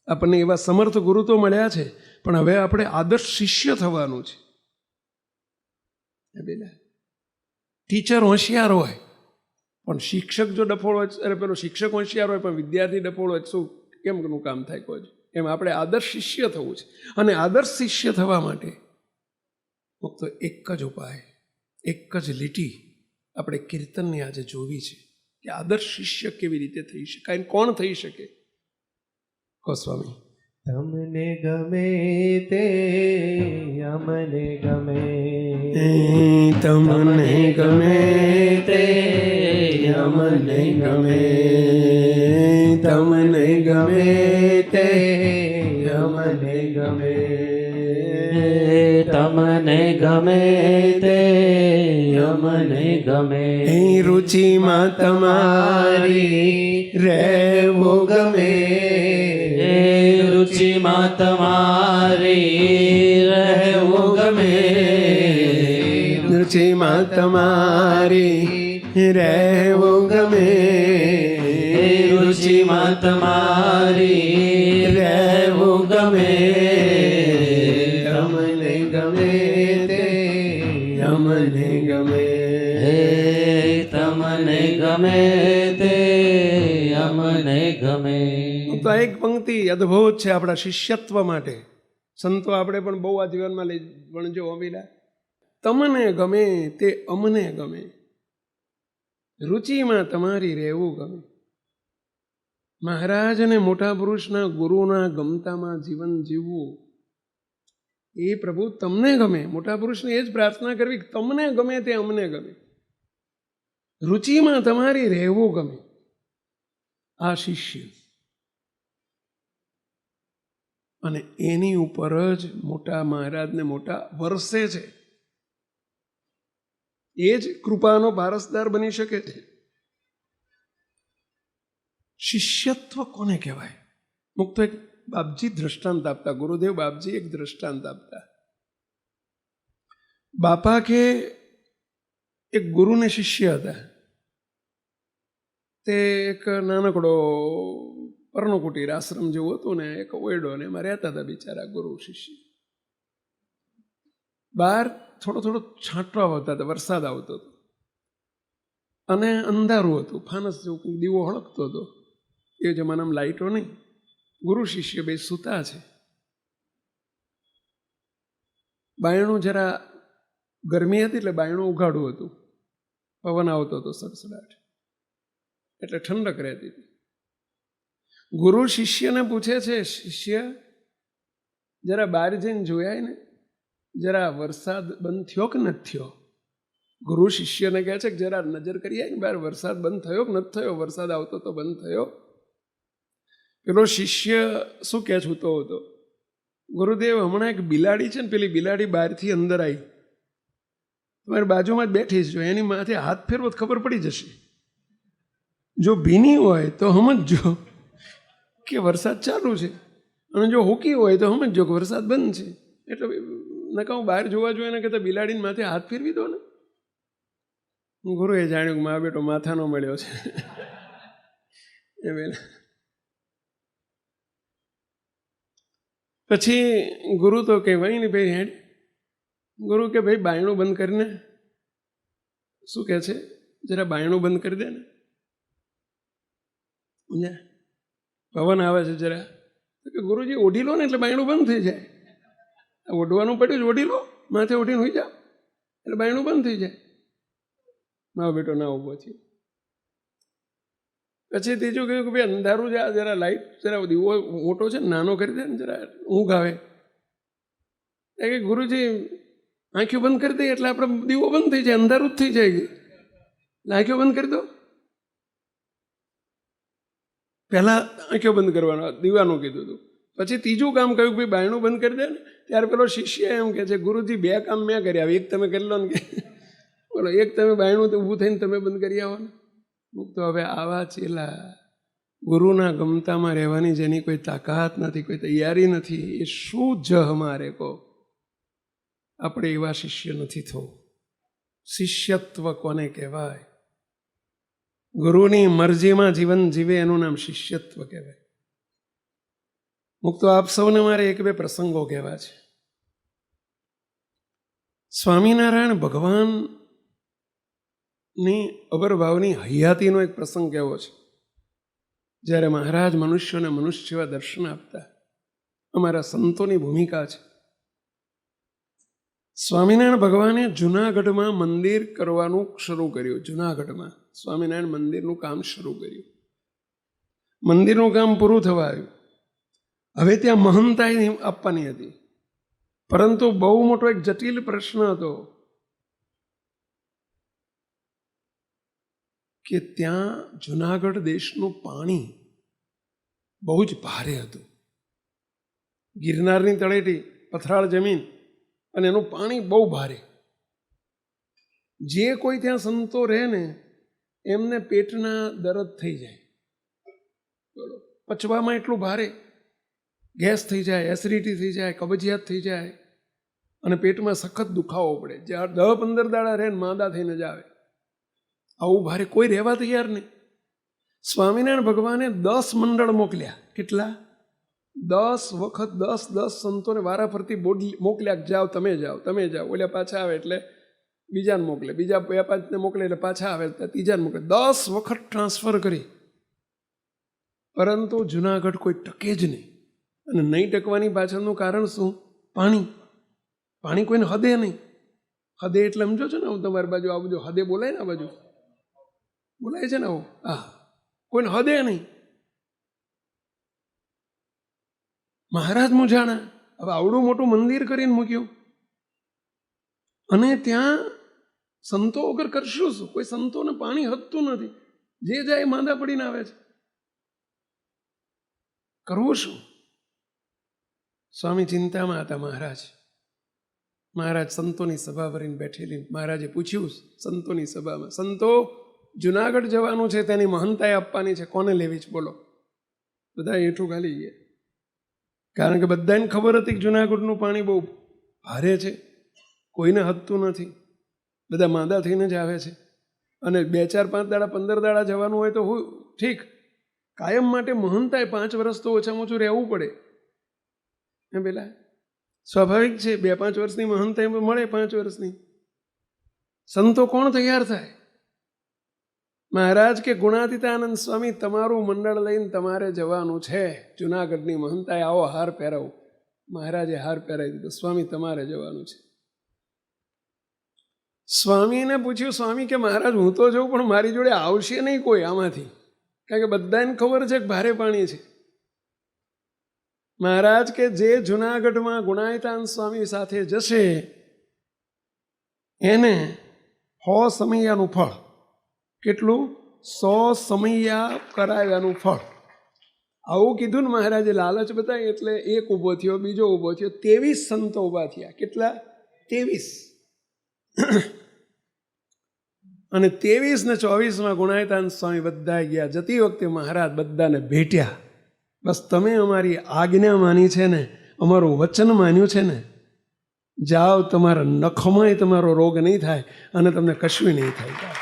આપણને એવા સમર્થ ગુરુ તો મળ્યા છે, પણ હવે આપણે આદર્શ શિષ્ય થવાનું છે. ટીચર હોશિયાર હોય પણ શિક્ષક જો ડફોળ હોય, અરે પેલો શિક્ષક હોશિયાર હોય પણ વિદ્યાર્થી ડફોળ હોય, શું કેમનું કામ થાય કોઈ? એમ આપણે આદર્શ શિષ્ય થવું છે. અને આદર્શ શિષ્ય થવા માટે ફક્ત એક જ ઉપાય, એક જ લીટી આપણે કીર્તનની આજે જોવી છે કે આદર્શ શિષ્ય કેવી રીતે થઈ શકાય, કોણ થઈ શકે? કહો સ્વામી. તમને ગમે તે અમને ગમે, તમને ગમે તે અમને ગમે, તમને ગમે તે અમને ગમે, તમને ગમે તે અમને ગમે. રુચિમાં તમારી રહેવું ગમે, રુચિમાં તમારી રહેવું ગમે, રુચિમાં તમારી રહેવું ગમે, રુચિમાં તમારી રહેવું ગમે. તમને ગમે તે અમને ગમે, તમને ગમે તે અમને ગમે. તો એક પંક્તિ અદ્ભુત છે આપણા શિષ્યત્વ માટે. સંતો આપણે પણ બહુ આ જીવનમાં લઈ વણજો અમીલા. તમને ગમે તે અમને ગમે, રુચિમાં તમારી રહેવું ગમે. મહારાજ અને મોટા પુરુષના ગુરુના ગમતામાં જીવન જીવવું એ પ્રભુ તમને ગમે. મોટા પુરુષને એ જ પ્રાર્થના કરવી, તમને ગમે તે અમને ગમે, રુચિમાં તમારી રહેવું ગમે. આ શિષ્ય, અને એની ઉપર જ મોટા મહારાજને મોટા વરસે છે. એ જ કૃપાનો વારસદાર બની શકે છે. શિષ્યત્વ કોને કહેવાય? મુક્તો એક બાપજી દ્રષ્ટાંત આપતા, ગુરુદેવ બાપજી એક દ્રષ્ટાંત આપતા. બાપા કે એક ગુરુને શિષ્ય હતા. તે એક નાનકડો પર્ણકુટીર આશ્રમ જેવું હતું ને, એક ઓયડો ને એમાં રહેતા હતા બિચારા ગુરુ શિષ્ય. બહાર થોડો થોડો છાંટવા આવતા હતા, વરસાદ આવતો હતો અને અંધારું હતું, ફાનસ જેવું દીવો હળકતો હતો. એ જમાનામાં લાઇટો નહીં. ગુરુ શિષ્ય બે સૂતા છે. બાયણું જરા ગરમી હતી એટલે બાયણું ઉઘાડું હતું, પવન આવતો હતો સડસડાટ, એટલે ઠંડક રહેતી હતી. ગુરુ શિષ્યને પૂછે છે, શિષ્ય જરા બહાર જઈને જોયાય ને, જરા વરસાદ બંધ થયો કે નથી થયો? ગુરુ શિષ્યને કહે છે કે જરા નજર કરી આય ને બહાર, વરસાદ બંધ થયો કે નથી થયો? વરસાદ આવતો તો બંધ થયો. પેલો શિષ્ય શું કહે છૂતો હતો, ગુરુદેવ હમણાં એક બિલાડી છે ને, પેલી બિલાડી બહારથી અંદર આવી, તમારી બાજુમાં જ બેઠી છે, એની માથે હાથ ફેરવો તો ખબર પડી જશે. જો ભીની હોય તો સમજજો કે વરસાદ ચાલુ છે, અને જો હોકી હોય તો સમજજો કે વરસાદ બંધ છે. એટલે નકા હું બહાર જોવા જોઈએ ને કહેતા બિલાડીને માથે હાથ ફેરવી દો ને. ગુરુએ જાણ્યું કે મા બેટો માથાનો મળ્યો છે. એ પેલા પછી ગુરુ તો કહેવાય ને ભાઈ હેડ. ગુરુ કે ભાઈ બાયણું બંધ કરીને શું કહે છે, જરા બાયણું બંધ કરી દે ને, સમજ્યા? પવન આવે છે જરા, તો કે ગુરુજી ઓઢી લો ને એટલે બાયણું બંધ થઈ જાય. ઓઢવાનું પડ્યું જ, ઓઢી લો, માથે ઓઢીને હોઈ જાઓ એટલે બાયણું બંધ થઈ જાય. મારો બેટો ના ઊભો થયો. પછી ત્રીજું કહ્યું કે ભાઈ અંધારું છે, જરા લાઈટ, જરા દીવો મોટો છે ને નાનો કરી દે ને, જરા ઊંઘ આવે. કે ગુરુજી આંખો બંધ કરી દે એટલે આપણે દીવો બંધ થઈ જાય, અંધારું જ થઈ જાય. એટલે આંખો બંધ કરી દો. પહેલાં આંખો બંધ કરવાનો, દીવાનું કીધું હતું. પછી ત્રીજું કામ કહ્યું ભાઈ બાયણું બંધ કરી દે ને. ત્યારે પેલો શિષ્ય એમ કે છે, ગુરુજી 2 કામ મેં કર્યા, એક તમે કરી લો ને, કે બોલો એક તમે બાયણું તો ઊભું થઈને તમે બંધ કરી આવો ને. તો હવે આવા ચેલા, ગુરુના ગમતામાં રહેવાની જેની કોઈ તાકાત નથી, કોઈ તૈયારી નથી, એ શું જહ મારે કહો? આપણે એવા શિષ્ય નથી થવું. શિષ્યત્વ કોને કહેવાય? ગુરુની મરજીમાં જીવન જીવે એનું નામ શિષ્યત્વ કહેવાય. મુક્તો આપ સૌને મારે 1-2 પ્રસંગો કહેવા છે. સ્વામિનારાયણ ભગવાનની અબરભાવની હયાતીનો એક પ્રસંગ કહેવો છે. જ્યારે મહારાજ મનુષ્યોને મનુષ્ય જેવા દર્શન આપતા, અમારા સંતોની ભૂમિકા છે. સ્વામિનારાયણ ભગવાને જુનાગઢમાં મંદિર કરવાનું શરૂ કર્યું. જુનાગઢમાં સ્વામિનારાયણ મંદિરનું કામ શરૂ કર્યું. મંદિરનું કામ પૂરું થવા આવ્યું. હવે ત્યાં મહંતાઈ આપવાની હતી, પરંતુ બહુ મોટો એક જટિલ પ્રશ્ન હતો કે ત્યાં જુનાગઢ દેશનું પાણી બહુ જ ભારે હતું. ગિરનારની તળેટી, પથરાળ જમીન, અને એનું પાણી બહુ ભારે. જે કોઈ ત્યાં સંતો રહે ને એમને પેટના દર્દ થઈ જાય, બોલો, પચવામાં એટલું ભારે, ગેસ થઈ જાય, એસિડિટી થઈ જાય, કબજિયાત થઈ જાય, અને પેટમાં સખત દુખાવો પડે. જ્યાં 10-15 દાડા રહે ને માંદા થઈને જ આવે. આવું ભારે કોઈ રહેવા તૈયાર નહીં. સ્વામિનારાયણ ભગવાને 10 મંડળ મોકલ્યા. કેટલા? 10 વખત 10 સંતોને વારા ફરતી મોકલ્યા. જાઓ, તમે જાઓ, તમે જાઓ. ઓલ્યા પાછા આવે એટલે બીજાને મોકલે, બીજા 2-5ને મોકલે એટલે પાછા આવે એટલે ત્રીજાને મોકલે. 10 વખત ટ્રાન્સફર કરી, પરંતુ જુનાગઢ કોઈ ટકે જ નહીં. અને નહીં ટકવાની પાછળનું કારણ શું? પાણી. પાણી કોઈને હદે નહીં. હદે એટલે સમજો છો ને, હું તમારી બાજુ આ બાજુ હદે બોલાય ને, આ બાજુ બોલાય છે ને, આવું હા, કોઈને હદે નહીં. મહારાજ મૂંઝાણા. હવે આવડું મોટું મંદિર કરીને મૂક્યું, અને ત્યાં સંતો વગર કરશું શું? કોઈ સંતોને પાણી હદતું નથી. જે જાય માંદા પડીને આવે છે. કરવું શું? સ્વામી ચિંતામાં હતા. મહારાજ સંતોની સભા ભરીને બેઠેલી. મહારાજે પૂછ્યું સંતોની સભામાં, સંતો, જુનાગઢ જવાનું છે, તેની મહંતાઈ આપવાની છે, કોને લેવી છે બોલો? બધા હેઠું ખાલી ગયા. કારણ કે બધાને ખબર હતી કે જુનાગઢનું પાણી બહુ ભારે છે, કોઈને હદતું નથી, બધા માંદા થઈને જ આવે છે. અને 2, 4, 5 દાડા 15 દાડા જવાનું હોય તો ઠીક, કાયમ માટે મહંતાઈ 5 વર્ષ તો ઓછામાં ઓછું રહેવું પડે. એમ પેલા સ્વાભાવિક છે, 2-5 વર્ષની મહંતાઈ મળે, 5 વર્ષની. સંતો કોણ તૈયાર થાય? મહારાજ કે ગુણાતીતાનંદ સ્વામી, તમારું મંડળ લઈને તમારે જવાનું છે જુનાગઢની મહંતાઈ, આવો હાર પહેરાવો. મહારાજે હાર પહેરાવી દીધો. સ્વામી તમારે જવાનું છે. સ્વામીને પૂછ્યું, સ્વામી કે મહારાજ હું તો જઉં, પણ મારી જોડે આવશે નહીં કોઈ આમાંથી, કારણ કે બધાને ખબર છે કે ભારે પાણી છે. મહારાજ કે જે જુનાગઢમાં ગુણાતીતાનંદ સ્વામી સાથે જશે એને 100 સમૈયાનું ફળ. કેટલું? 100 સમૈયા કરાવ્યાનું ફળ. આવું કીધું ને મહારાજે, લાલચ બતાવી એટલે એક ઊભો થયો, બીજો ઊભો થયો, 23 સંતો ઊભા થયા. કેટલા? 23. અને 23 ને 24માં ગુણાતીતાનંદ સ્વામી બધા ગયા. જતી વખતે મહારાજ બધાને ભેટ્યા. બસ તમે અમારી આજ્ઞા માની છે ને, અમારું વચન માન્યું છે ને, જાઓ, તમારા નખમાંય તમારો રોગ નહીં થાય અને તમને કશું નહીં થાય.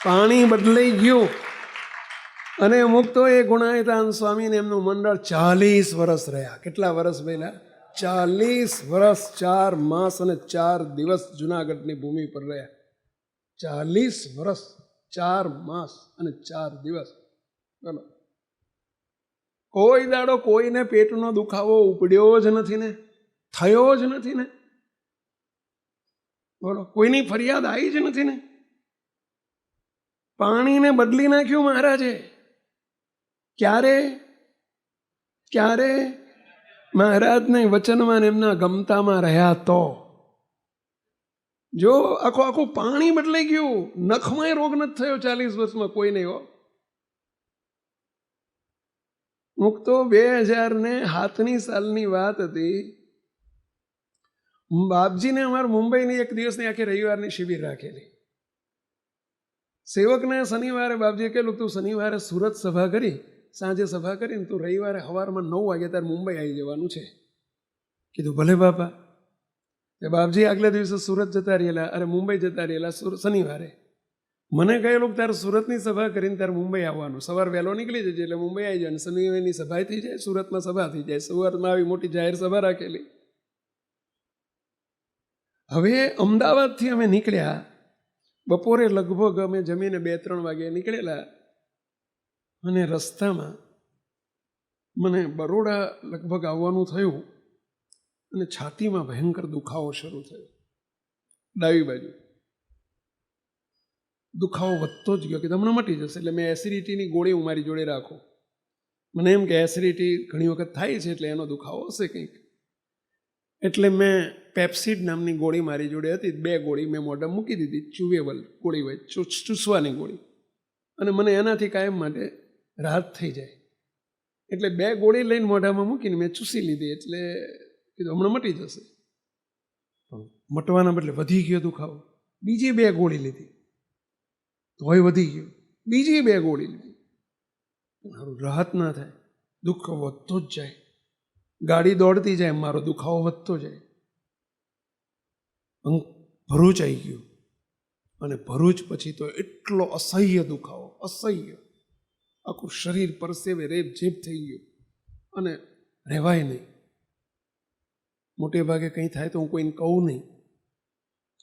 પાણી બદલાઈ ગયું. અને મુક્તો એ ગુણાતીતાનંદ સ્વામીને એમનું મંડળ 40 વર્ષ રહ્યા. કેટલા વર્ષ પહેલા? 40 વર્ષ, 4 માસ અને 4 દિવસ જુનાગઢની ભૂમિ પર રહ્યા. 40 વર્ષ 4 માસ અને 4 દિવસ. બોલો, કોઈ દાડો કોઈને પેટનો દુખાવો ઉપડ્યો જ નથી ને, થયો જ નથી ને. બોલો, કોઈની ફરિયાદ આવી જ નથી ને. પાણીને બદલી નાખ્યું મહારાજે. ક્યારે મહારાજને વચનમાં એમના ગમતામાં રહ્યા તો જો આખું પાણી બદલાઈ ગયું. નખમાંય રોગ નથી થયો 40 વર્ષમાં કોઈ નહીં હો. મુકતો 2007ની સાલની વાત હતી. બાપજીને અમારે મુંબઈની એક દિવસની આખી રવિવારની શિબિર રાખેલી. સેવકને શનિવારે બાપજીએ કહેલું તું શનિવારે સુરત સભા કરી, સાંજે સભા કરીને તું રવિવારે સવારમાં 9 વાગે તારે મુંબઈ આવી જવાનું છે. કીધું ભલે બાપા. બાપજી આગલા દિવસે સુરત જતા રહેલા, અરે મુંબઈ જતા રહેલા શનિવારે. મને કહેલું તારે સુરતની સભા કરીને તારે મુંબઈ આવવાનું, સવાર વહેલો નીકળી જજે એટલે મુંબઈ આવી જાય. શનિવારની સભા થઈ જાય, સુરતમાં સભા થઈ જાય. સુરતમાં આવી મોટી જાહેર સભા રાખેલી. હવે અમદાવાદથી અમે નીકળ્યા. બપોરે લગભગ અમે જમીને 2-3 વાગે નીકળેલા અને રસ્તામાં મને બરોડા લગભગ આવવાનું થયું અને છાતીમાં ભયંકર દુખાવો શરૂ થયો. ડાબી બાજુ દુખાવો વધતો જ ગયો કે તમને મટી જશે. એટલે મેં એસિડિટીની ગોળી હું મારી જોડે રાખું. મને એમ કે એસિડિટી ઘણી વખત થાય છે એટલે એનો દુખાવો હશે કંઈક. એટલે મેં પેપ્સિડ નામની ગોળી મારી જોડે હતી. 2 ગોળી મેં મોઢા મૂકી દીધી. ચુવેબલ ગોળી હોય, ચૂસવાની ગોળી. અને મને એનાથી કાયમ માટે રાહત થઈ જાય. એટલે 2 ગોળી લઈને મોઢામાં મૂકીને મેં ચૂસી લીધી. એટલે કીધું હમણાં મટી જશે. મટવાના બદલે વધી ગયો દુખાવો. બીજી 2 ગોળી લીધી તોય વધી ગયો. બીજી 2 ગોળી લીધી, મારું રાહત ના થાય. દુઃખ વધતો જ જાય. ગાડી દોડતી જાય, મારો દુખાવો વધતો જાય. ભરૂચ આવી ગયું અને ભરૂચ પછી તો એટલો અસહ્ય દુખાવો, અસહ્ય. આખું શરીર પરસેવે રેપ ઝેપ થઈ ગયું અને રહેવાય નહીં. મોટે ભાગે કંઈ થાય તો હું કોઈને કહું નહીં.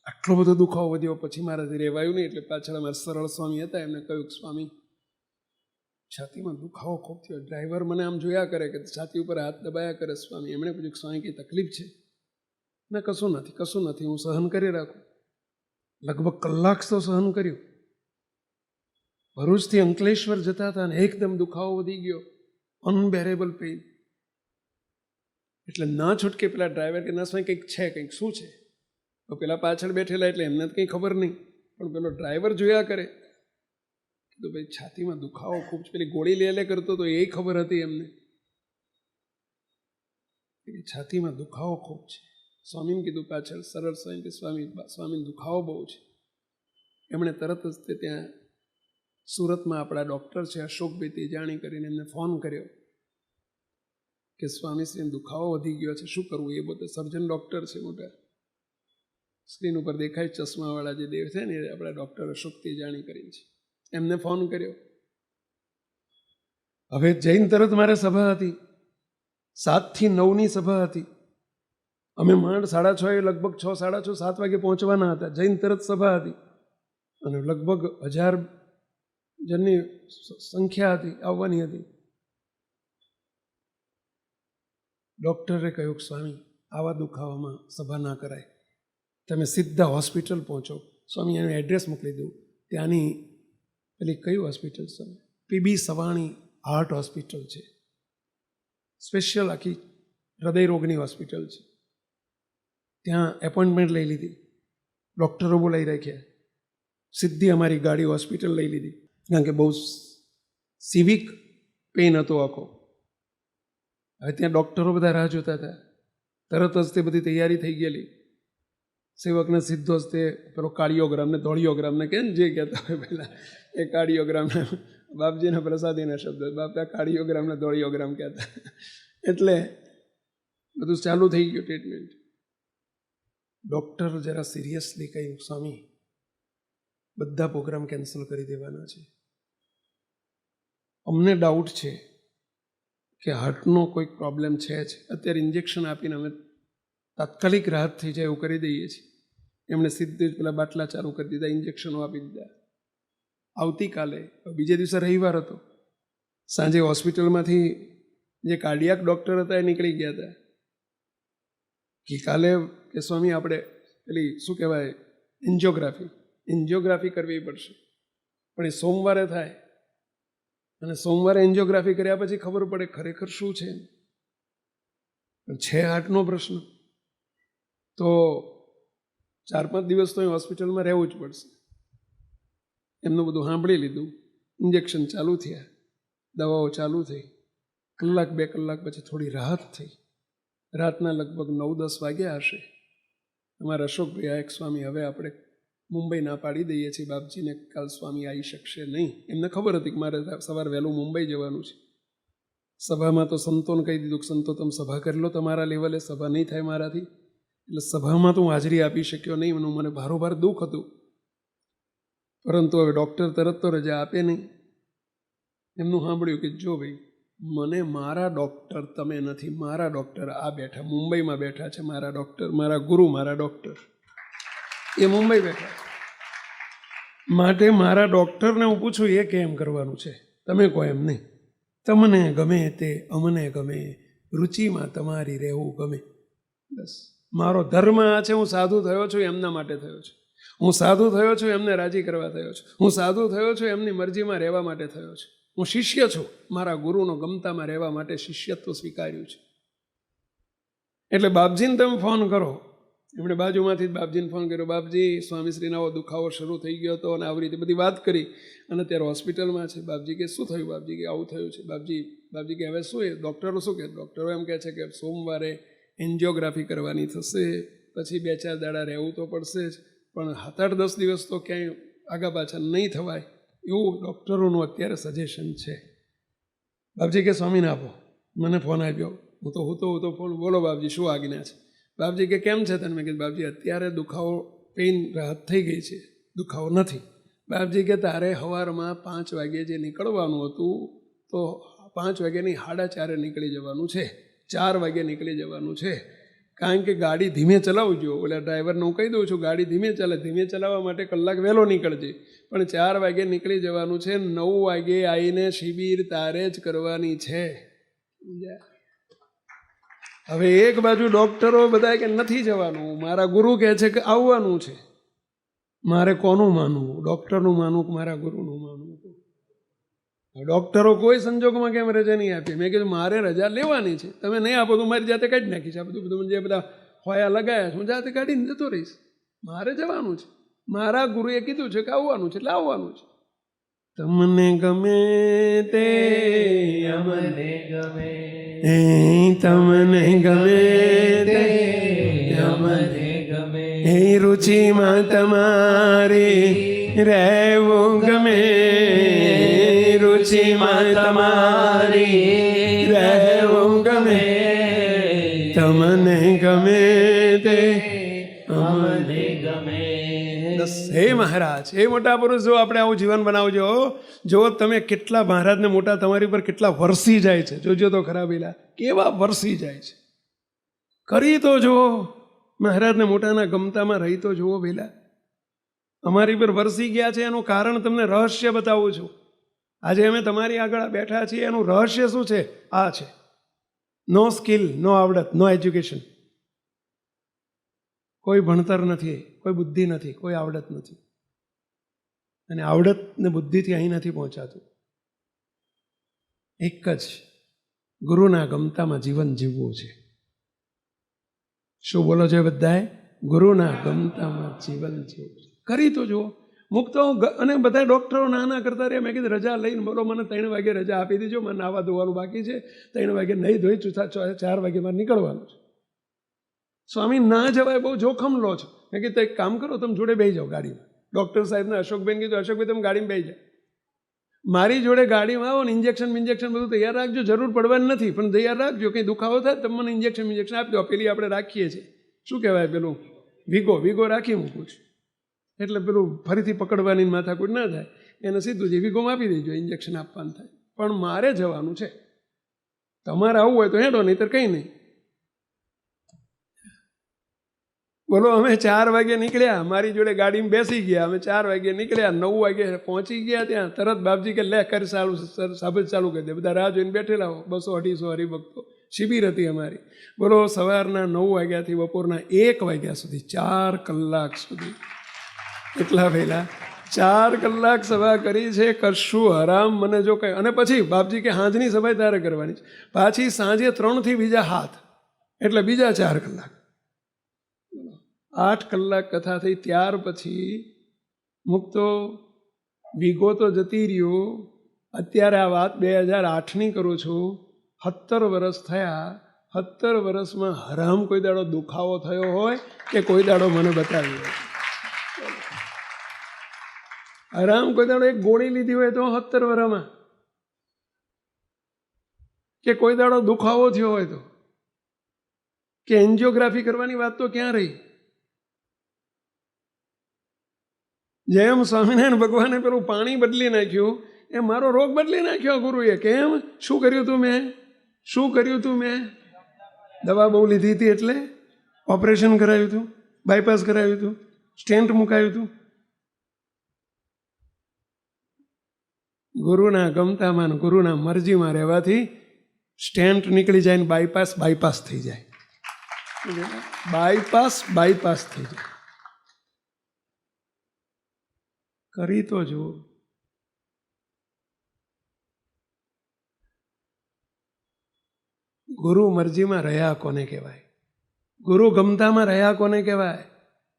આટલો બધો દુખાવો વધ્યો પછી મારાથી રહેવાયું નહીં. એટલે પાછળ અમારા સરળ સ્વામી હતા, એમને કહ્યું સ્વામી છાતીમાં દુખાવો ખૂબ થયો. ડ્રાઈવર મને આમ જોયા કરે કે છાતી ઉપર હાથ દબાયા કરે. સ્વામી એમણે પૂછ્યું સ્વામી કંઈ તકલીફ છે? ના કશું નથી, હું સહન કરી રાખું. લગભગ કલાક તો સહન કર્યું. ભરૂચથી અંકલેશ્વર જતા હતા અને એકદમ દુખાવો વધી ગયો, અનબેરેબલ પેઇન. એટલે ના છૂટકે પેલા ડ્રાઈવર કે ના સ્વામી કંઈક છે, કંઈક શું છે? તો પેલા પાછળ બેઠેલા એટલે એમને કંઈ ખબર નહીં, પણ પેલો ડ્રાઈવર જોયા કરે. તો ભાઈ છાતીમાં દુખાવો ખૂબ છે. પેલી ગોળી લે કરતો તો એ ખબર હતી એમને કે છાતીમાં દુખાવો ખૂબ છે. સ્વામીને કીધું પાછળ સરળ સ્વામી કે સ્વામીને દુખાવો બહુ છે. એમણે તરત જ તે ત્યાં સુરતમાં આપણા ડૉક્ટર છે અશોકભાઈ તેજાણી કરીને એમને ફોન કર્યો કે સ્વામીશ્રીને દુખાવો વધી ગયો છે, શું કરવું? એ બધું સર્જન ડૉક્ટર છે મોટા, સ્ક્રીન ઉપર દેખાય ચશ્માવાળા જે દેવ છે ને એ આપણા ડૉક્ટર અશોક તેજાણી કરીને છે. એમને ફોન કર્યો. હવે જઈને તરત મારે સભા હતી, 7 થી 9ની સભા હતી. અમે માંડ 6:30 લગભગ 6, 6:30, 7 વાગે પહોંચવાના હતા. જઈને તરત સભા હતી અને લગભગ 1000 જણની સંખ્યા હતી, આવવાની હતી. ડૉક્ટરે કહ્યું સ્વામી આવા દુખાવામાં સભા ના કરાય, તમે સીધા હોસ્પિટલ પહોંચો. સ્વામી એનું એડ્રેસ મોકલી દઉં. ત્યાંની પેલી કઈ હોસ્પિટલ છે? પીબી સવાણી હાર્ટ હોસ્પિટલ છે, સ્પેશિયલ આખી હૃદય રોગની હોસ્પિટલ છે. ત્યાં એપોઇન્ટમેન્ટ લઈ લીધી, ડૉક્ટરો બોલાવી રાખ્યા. સીધી અમારી ગાડી હોસ્પિટલ લઈ લીધી, કારણ કે બહુ સિવિક પેઇન હતો આખો. હવે ત્યાં ડૉક્ટરો બધા રાહ જોતા હતા. તરત જ તે બધી તૈયારી થઈ ગયેલી. સેવકને સીધો જ તે પેલો કાર્ડિયોગ્રામને ધોળિયોગ્રામને કે જે કહેતા હોય પહેલાં એ કાર્ડિયોગ્રામને, બાપજીના પ્રસાદીના શબ્દ, બાપા કાર્ડિયોગ્રામને ધોળિયોગ્રામ કહેતા. એટલે બધું ચાલુ થઈ ગયું ટ્રીટમેન્ટ. ડૉક્ટર જરા સિરિયસલી કહ્યું સ્વામી બધા પ્રોગ્રામ કેન્સલ કરી દેવાના છે. અમને ડાઉટ છે કે હાર્ટનો કોઈક પ્રોબ્લેમ છે જ. અત્યારે ઇન્જેક્શન આપીને અમે તાત્કાલિક રાહત થઈ જાય એવું કરી દઈએ છીએ, એમણે સીધું જ પેલા બાટલા ચાલુ કરી દીધા, ઇન્જેક્શનો આપી દીધા. આવતીકાલે, બીજે દિવસે રવિવાર હતો, સાંજે હોસ્પિટલમાંથી જે કાર્ડિયાક ડૉક્ટર હતા એ નીકળી ગયા હતા કે કાલે કે સ્વામી આપણે પેલી શું કહેવાય એન્જિયોગ્રાફી કરવી પડશે, પણ એ સોમવારે થાય અને સોમવારે એન્જિયોગ્રાફી કર્યા પછી ખબર પડે ખરેખર શું છે. પણ છે હાર્ટનો પ્રશ્ન તો 4-5 દિવસ તો એ હોસ્પિટલમાં રહેવું જ પડશે. એમનું બધું સાંભળી લીધું, ઇન્જેક્શન ચાલુ થયા, દવાઓ ચાલુ થઈ, 1-2 કલાક પછી થોડી રાહત થઈ. રાતના લગભગ 9-10 વાગ્યા હશે. અમારા અશોકભાઈ આયક સ્વામી, હવે આપણે મુંબઈ ના પાડી દઈએ છીએ બાપજીને, કાલ સ્વામી આવી શકશે નહીં. એમને ખબર હતી કે મારે સવારે વહેલું મુંબઈ જવાનું છે. સભામાં તો સંતોને કહી દીધું કે સંતો તમે સભા કરી લો, તમારા લેવલે સભા નહીં થાય મારાથી. એટલે સભામાં તો હું હાજરી આપી શક્યો નહીં, મને ભારોભાર દુઃખ હતું. પરંતુ હવે ડૉક્ટર તરત તો રજા આપે નહીં. એમનું સાંભળ્યું કે જો ભાઈ, મને મારા ડૉક્ટર તમે નથી, મારા ડૉક્ટર આ બેઠા મુંબઈમાં બેઠા છે, મારા ડૉક્ટર, મારા ગુરુ, મારા ડૉક્ટર એ મુંબઈ બેઠા છે. માટે મારા ડૉક્ટરને હું પૂછું એ કેમ કરવાનું છે, તમે કહો એમ નહીં. તમને ગમે તે અમને ગમે, રુચિમાં તમારી રહેવું ગમે. બસ મારો ધર્મ આ છે. હું સાધુ થયો છું એમના માટે થયો છું. હું સાધુ થયો છું એમને રાજી કરવા થયો છું. હું સાધુ થયો છું એમની મરજીમાં રહેવા માટે થયો છું. હું શિષ્ય છું, મારા ગુરુનો ગમતામાં રહેવા માટે શિષ્યત્વ સ્વીકાર્યું છે. એટલે બાપજીને તમે ફોન કરો. એમણે બાજુમાંથી જ બાપજીને ફોન કર્યો, બાપજી સ્વામીશ્રીનો આવો દુખાવો શરૂ થઈ ગયો હતો અને આવી રીતે બધી વાત કરી અને અત્યારે હોસ્પિટલમાં છે. બાપજી કે શું થયું? બાપજી કે આવું થયું છે. બાપજી કે હવે શું એ ડૉક્ટરો શું કહે? ડૉક્ટરો એમ કહે છે કે સોમવારે એન્જિયોગ્રાફી કરવાની થશે, પછી 2-4 દાડા રહેવું તો પડશે જ, પણ 7-8-10 દિવસ તો ક્યાંય આગા પાછા નહીં થવાય એવું ડૉક્ટરોનું અત્યારે સજેશન છે. બાપજી કે સ્વામીને આપો. મને ફોન આપ્યો, હું તો ફોન, બોલો બાપજી શું આજ્ઞા છે? બાપજી કે કેમ છે તને? મેં કીધું બાપજી અત્યારે દુખાવો, પેઇન રાહત થઈ ગઈ છે, દુખાવો નથી. બાપજી કે તારે સવારમાં 5 વાગ્યે જે નીકળવાનું હતું તો 5 વાગ્યે નહીં, 4:30 નીકળી જવાનું છે, 4 વાગ્યે નીકળી જવાનું છે. કારણ કે ગાડી ધીમે ચલાવજો. ઓલા ડ્રાઈવરને હું કહી દઉં છું ગાડી ધીમે ચાલે, ધીમે ચલાવવા માટે કલાક વહેલો નીકળજે, પણ 4 વાગ્યે નીકળી જવાનું છે. 9 વાગ્યે આવીને શિબિર તારે જ કરવાની છે. હવે એક બાજુ ડૉક્ટરો બધા કે નથી જવાનું, મારા ગુરુ કહે છે કે આવવાનું છે. મારે કોનું માનવું? ડૉક્ટરનું માનવું કે મારા ગુરુનું માનવું? ડૉક્ટરો કોઈ સંજોગમાં કેમ રજા નહીં આપી? મેં કીધું મારે રજા લેવાની છે, તમે નહીં આપો તો મારી જાતે કાઢી નાખીશ. આ બધું જે બધા હોયા લગાયા છે હું જાતે કાઢીને જતો રહીશ. મારે જવાનું છે, મારા ગુરુએ કીધું છે કે આવવાનું છે એટલે આવવાનું છે. તમને ગમે તે અમને ગમે, તમને ગમે તે અમને ગમે, એ રુચિમાં તમારી રહેવું ગમે, રુચિમાં તમારી રહેવું ગમે, તમને ગમે તે અમને ગમે. બસ હે મહારાજ, હે મોટા પુરુષ, જો આપણે આવું જીવન બનાવજો. જો તમે કેટલા મહારાજને મોટા તમારી પર કેટલા વરસી જાય છે, જોજો તો ખરા પેલા કેવા વરસી જાય છે. કરી તો જુઓ, મહારાજને મોટાના ગમતામાં રહી તો જુઓ પેલા. અમારી પર વરસી ગયા છે એનું કારણ તમને રહસ્ય બતાવું છું. આજે અમે તમારી આગળ બેઠા છીએ એનું રહસ્ય શું છે? આ છે, નો સ્કિલ, નો આવડત, નો એજ્યુકેશન. કોઈ ભણતર નથી, કોઈ બુદ્ધિ નથી, કોઈ આવડત નથી. અને આવડત ને બુદ્ધિથી અહીં નથી પહોંચાતું. એક જ ગુરુના ગમતામાં જીવન જીવવું છે. શું બોલો છો બધાએ? ગુરુના ગમતામાં જીવન જીવવું છે. કરી તો જુઓ. મુક્તો અને બધા ડૉક્ટરો નાના કરતા રહ્યા. મેં કીધું રજા લઈને બોલો, મને 3 વાગે રજા આપી દીજો, મને નાવા ધોવાનું બાકી છે, 3 વાગે નહીં ધોઈ 4 વાગે મારે નીકળવાનું છે. સ્વામી ના જવાય, બહુ જોખમ લો છો. મેં કીધું એક કામ કરો, તમે જોડે બેસી જાઓ ગાડીમાં. ડૉક્ટર સાહેબને અશોકભાઈને કીધું, અશોકભાઈ તમે ગાડીમાં બેસી જાઓ, મારી જોડે ગાડીમાં આવો ને ઇન્જેક્શન બધું તૈયાર રાખજો. જરૂર પડવાની નથી પણ તૈયાર રાખજો. કંઈ દુખાવો થાય તમે મને ઇન્જેક્શન આપી દો. પેલી આપણે રાખીએ છીએ, શું કહેવાય પેલું વિગો રાખી મૂકું છું, એટલે પેલું ફરીથી પકડવાની માથાકૂટ ના થાય. એને સીધું જે વિગોમાં આપી દેજો, ઇન્જેક્શન આપવાનું થાય. પણ મારે જવાનું છે, તમારે આવવું હોય તો હેડો, નહીંતર કંઈ નહીં. બોલો અમે 4 વાગે નીકળ્યા, મારી જોડે ગાડીમાં બેસી ગયા, અમે 4 વાગે નીકળ્યા, 9 વાગે પહોંચી ગયા ત્યાં. તરત બાપજી કે લે કર સાબત ચાલુ કરી દે. બધા રાહ જોઈને બેઠેલા 200-250 હરિભક્તો. શિબિર હતી અમારી. બોલો સવારના 9 વાગ્યાથી બપોરના 1 વાગ્યા સુધી 4 કલાક સુધી એટલા પહેલા 4 કલાક સભા કરી છે. કશું હરામ મને જો કંઈ. અને પછી બાપજી કે સાંજની સભાઈ તારે કરવાની છે. પાછી સાંજે 3 થી બીજા હાથ, એટલે બીજા 4 કલાક. 8 કલાક કથા થઈ. ત્યાર પછી મુક્તો વીઘો તો જતી રહ્યો. અત્યારે આ વાત 2008ની કરું છું. 17 વર્ષ થયા. 17 વર્ષમાં હરામ કોઈ દાડો દુખાવો થયો હોય કે કોઈ દાડો મને બતાવ્યો હોય? હરામ કોઈ દાડો એક ગોળી લીધી હોય તો 17 વર્ષમાં, કે કોઈ દાડો દુખાવો થયો હોય તો, કે એન્જિયોગ્રાફી કરવાની વાત તો ક્યાં રહી? જેમ સ્વામિનારાયણ ભગવાને પેલું પાણી બદલી નાખ્યું એ મારો રોગ બદલી નાખ્યો ગુરુએ. કેમ? શું કર્યું તું મેં? શું કર્યું તું મેં? દવા બહુ લીધી હતી એટલે ઓપરેશન કરાવ્યું હતું, બાયપાસ કરાવ્યું હતું, સ્ટેન્ટ મુકાયું હતું. ગુરુના ગમતામાં ગુરુના મરજીમાં રહેવાથી સ્ટેન્ટ નીકળી જાય ને બાયપાસ થઈ જાય. બાયપાસ થઈ જાય. કરી તો જુઓ. ગુરુ મરજીમાં રહ્યા કોને કહેવાય? ગુરુ ગમતામાં રહ્યા કોને કહેવાય?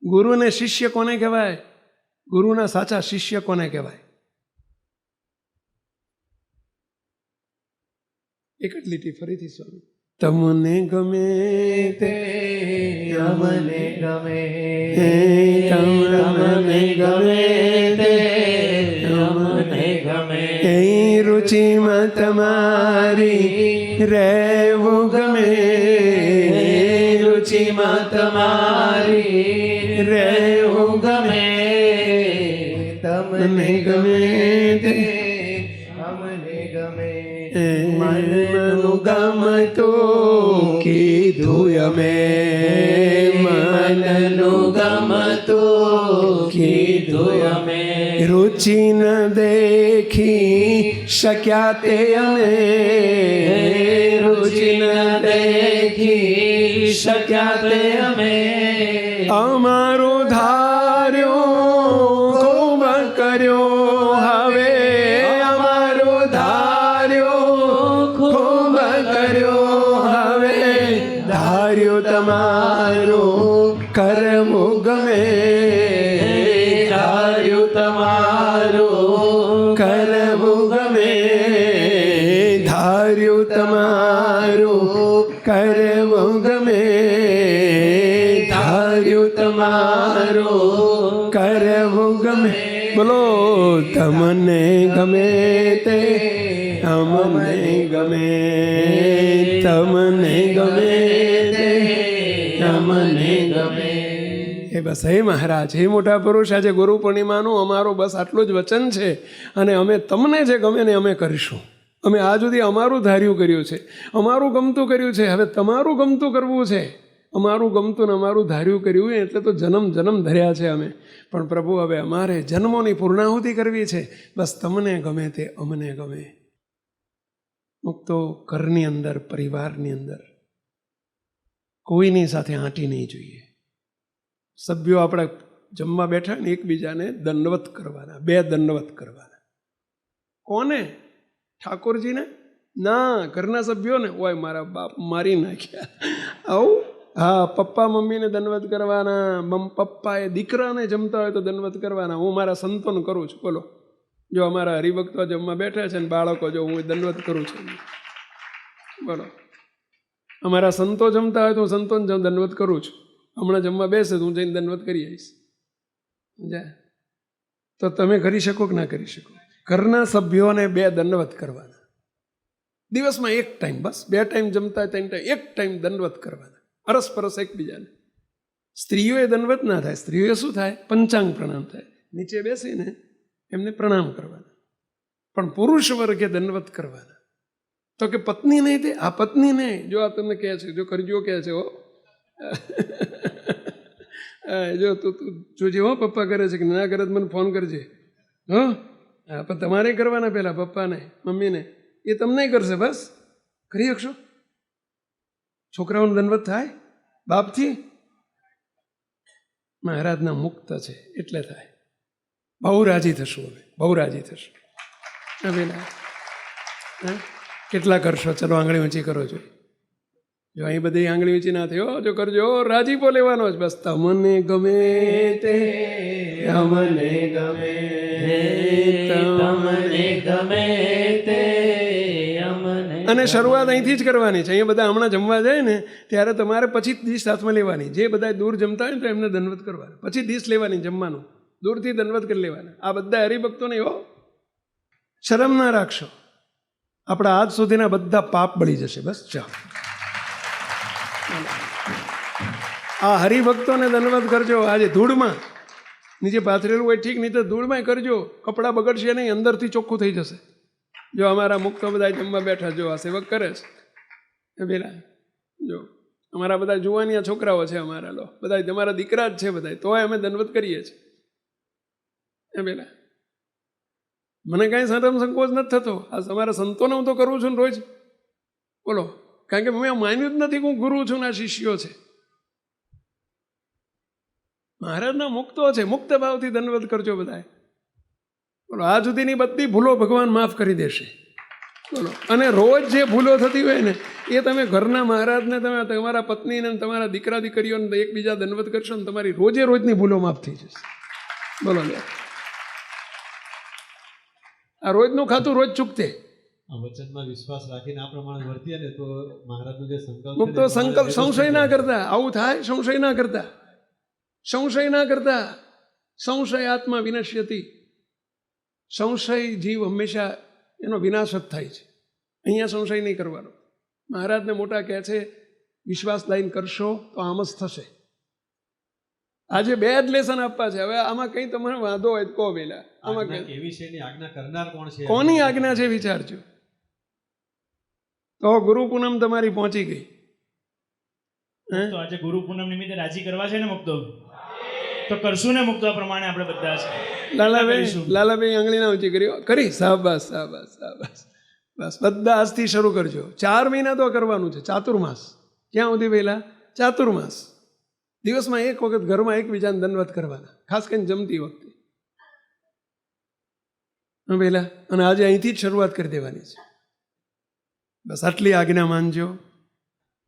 ગુરુને શિષ્ય કોને કહેવાય? ગુરુના સાચા શિષ્ય કોને કહેવાય? એક જ લીટી ફરીથી સ્વામી. તમને ગમે તે અમને ગમે, તમને ગમે તે અમને ગમે, એ રુચિમાં તમારી રહેવું ગમે, રુચિમાં તમારી રહેવું ગમે, તમને ગમે તે અમને ગમે, મનનું ગમતું કીધું અમે, મનનું ગમતું કીધું અમે, રુચિ ન દેખી શક્યા તે અમે, રુચિ ન દેખી શક્યા તે અમે, અમારો ધાર્યો ખૂબ કર્યો હવે, અમારો ધાર્યો ખૂબ કર્યો હવે, ધાર્યો તમારું કરવું ગમે, ધાર્યું તમારું કરવું ગમે, ધાર્યું તમારું કરવું ગમે, ધાર્યું તમારું કરવું ગમે. બોલો તમને ગમે તે અમને ગમે, તમને ગમે તે અમને ગમે. એ બસ હે મહારાજ, હે મોટા પુરુષ, આજે ગુરુ પૂર્ણિમાનું અમારું બસ આટલું જ વચન છે. અને અમે તમને જે ગમે ને અમે કરીશું. અમે આ સુધી અમારું ધાર્યું કર્યું છે, અમારું ગમતું કર્યું છે. હવે તમારું ગમતું કરવું છે. અમારું ગમતું ને અમારું ધાર્યું કર્યું એટલે તો જન્મ ધર્યા છે અમે. પણ પ્રભુ હવે અમારે જન્મોની પૂર્ણાહુતિ કરવી છે. બસ તમને ગમે તે અમને ગમે. મુક્તો ઘરની અંદર, પરિવારની અંદર કોઈની સાથે આંટી નહીં જોઈએ. સભ્યો આપણે જમવા બેઠા ને એકબીજાને દંડવત કરવાના, 2 દંડવત કરવાના. કોને? ઠાકોરજીને? ના, ઘરના સભ્યોને. ઓય મારા બાપ મારી નાખ્યા આવું. હા, પપ્પા મમ્મીને દંડવત કરવાના, પપ્પાએ દીકરાને જમતા હોય તો દંડવત કરવાના. હું મારા સંતોને કરું છું. બોલો, જો અમારા હરિભક્તો જમવા બેઠા છે ને બાળકો, જો હું દંડવત કરું છું. બોલો, અમારા સંતો જમતા હોય તો હું સંતોને દંડવત કરું છું. હમણાં જમવા બેસે તો હું જઈને દંડવત કરી આવીશ. સમજ્યા? તો તમે કરી શકો કે ના કરી શકો? ઘરના સભ્યોને 2 દંડવત કરવાના દિવસમાં, 1 ટાઈમ. બસ 2 ટાઈમ જમતા હોય 3 ટાઈમ, 1 ટાઈમ દંડવત કરવાના, અરસપરસ એકબીજાને. સ્ત્રીઓએ દંડવત ના થાય. સ્ત્રીઓએ શું થાય? પંચાંગ પ્રણામ થાય. નીચે બેસીને એમને પ્રણામ કરવાના. પણ પુરુષ વર્ગે દંડવત કરવાના. તો કે પત્ની નહીં તે? આ પત્ની નહીં. જો આ તમને કહે છે, જો કરજો કહે છે. જો તું જોજે હો, પપ્પા કરે છે કે ના કરે તો મને ફોન કરજે. હા હા, પણ તમારે કરવાના પહેલાં પપ્પાને મમ્મીને, એ તમને કરશે. બસ કરી શકશો? છોકરાઓનો દંડવત થાય બાપથી? મહારાજના મુક્ત છે એટલે થાય. બહુ રાજી થશું હવે, બહુ રાજી થશું. હવે કેટલા કરશો? ચલો આંગળી ઊંચી કરો જોઈએ. જો અહીં બધી આંગળી ઊંચી ના થયો, જો કરજો રાજીપો લેવાનો જ. બસ તમને ગમે તે અમને ગમે, તમને ગમે તે અમને. અને શરૂઆત અહીંથી જ કરવાની છે. અહીંયા બધા હમણાં જમવા જાય ને ત્યારે તમારે પછી જ ડીશ હાથમાં લેવાની. જે બધા દૂર જમતા હોય ને તો એમને દંડવત કરવાના, પછી ડીશ લેવાની જમવાનું, દૂરથી દંડવત કરી લેવાના. આ બધા હરિભક્તોને એવો શરમ ના રાખશો. આપણા આજ સુધીના બધા પાપ બળી જશે. બસ ચાલો, આ હરિભક્તોને દંડવત કરજો. આજે ધૂળમાં નીચે પાથરેલું હોય ઠીક, નહીં તો ધૂળમાં કરજો. કપડાં બગડશે નહીં, અંદરથી ચોખ્ખું થઈ જશે. જો અમારા મુક્તો બધા જમવા બેઠા, જો આ સેવક કરે છે પેલા, જો અમારા બધા જુવાનિયા છોકરાઓ છે, અમારા લો બધા તમારા દીકરા જ છે બધા, તોય અમે દંડવત કરીએ છીએ. એ પેલા મને કાંઈ શરમ સંકોચ નથી થતો. આ તમારા સંતોને હું તો કરું છું ને રોજ, બોલો. કારણ કે મેં માન્યું જ નથી કે હું ગુરુ છું ને આ શિષ્યો છે. મહારાજના મુક્તો છે, મુક્ત ભાવથી દંડવત કરજો બધા. બોલો, આ સુધીની બધી ભૂલો ભગવાન માફ કરી દેશે. બોલો, અને રોજ જે ભૂલો થતી હોય ને એ તમે ઘરના મહારાજને, તમે તમારા પત્નીને, તમારા દીકરા દીકરીઓને એકબીજા દંડવત કરશો ને તમારી રોજે રોજની ભૂલો માફ થઈ જશે. બોલો લે, આ રોજનું ખાતું રોજ ચૂકતે. વચનમાં વિશ્વાસ રાખીને આ પ્રમાણે વર્તીએ ને તો મહારાજનો જે સંકલ્પ, મુક્તો સંકલ્પ સંશય ના કરતા. આવું થાય, સંશય ના કરતા, સંશય ના કરતા. સંશય આત્મા વિનશ્યતિ. સંશય જીવ હંમેશા એનો વિનાશ જ થાય છે. અહીંયા સંશય નહીં કરવાનો. મહારાજને મોટા કહે છે વિશ્વાસ લાઈન કરશો તો આમ જ થશે. આજે બે જ લેસન આપવા છે. હવે આમાં કંઈ તમને વાંધો હોય તો કહો પેલા. આમાં કેવી છે એની આજ્ઞા કરનાર કોણ છે? કોની આજ્ઞા છે વિચારજો. તો ગુરુ પૂનમ તમારી પહોંચી ગઈ. તો આજે ગુરુ પૂનમ નિમિત્તે રાજી કરવા છે ને મુક્તો, તો કરશું ને મુક્તો પ્રમાણે આપણે બધા છે. લાલાભાઈ આંગળી ના ઊંચી કરી. શાબાશ શાબાશ શાબાશ. બસ બધા આજથી શરૂ કરજો. 4 મહિના તો કરવાનું છે. ચાતુર્માસ ક્યાં સુધી પહેલા? ચાતુર્માસ. દિવસમાં એક વખત ઘરમાં એકબીજાને દંડવત કરવાના, ખાસ કરીને જમતી વખતે પહેલા. અને આજે અહીંથી જ શરૂઆત કરી દેવાની છે. બસ આટલી આજ્ઞા માનજો.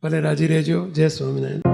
ભલે રાજી રહેજો. જય સ્વામિનારાયણ.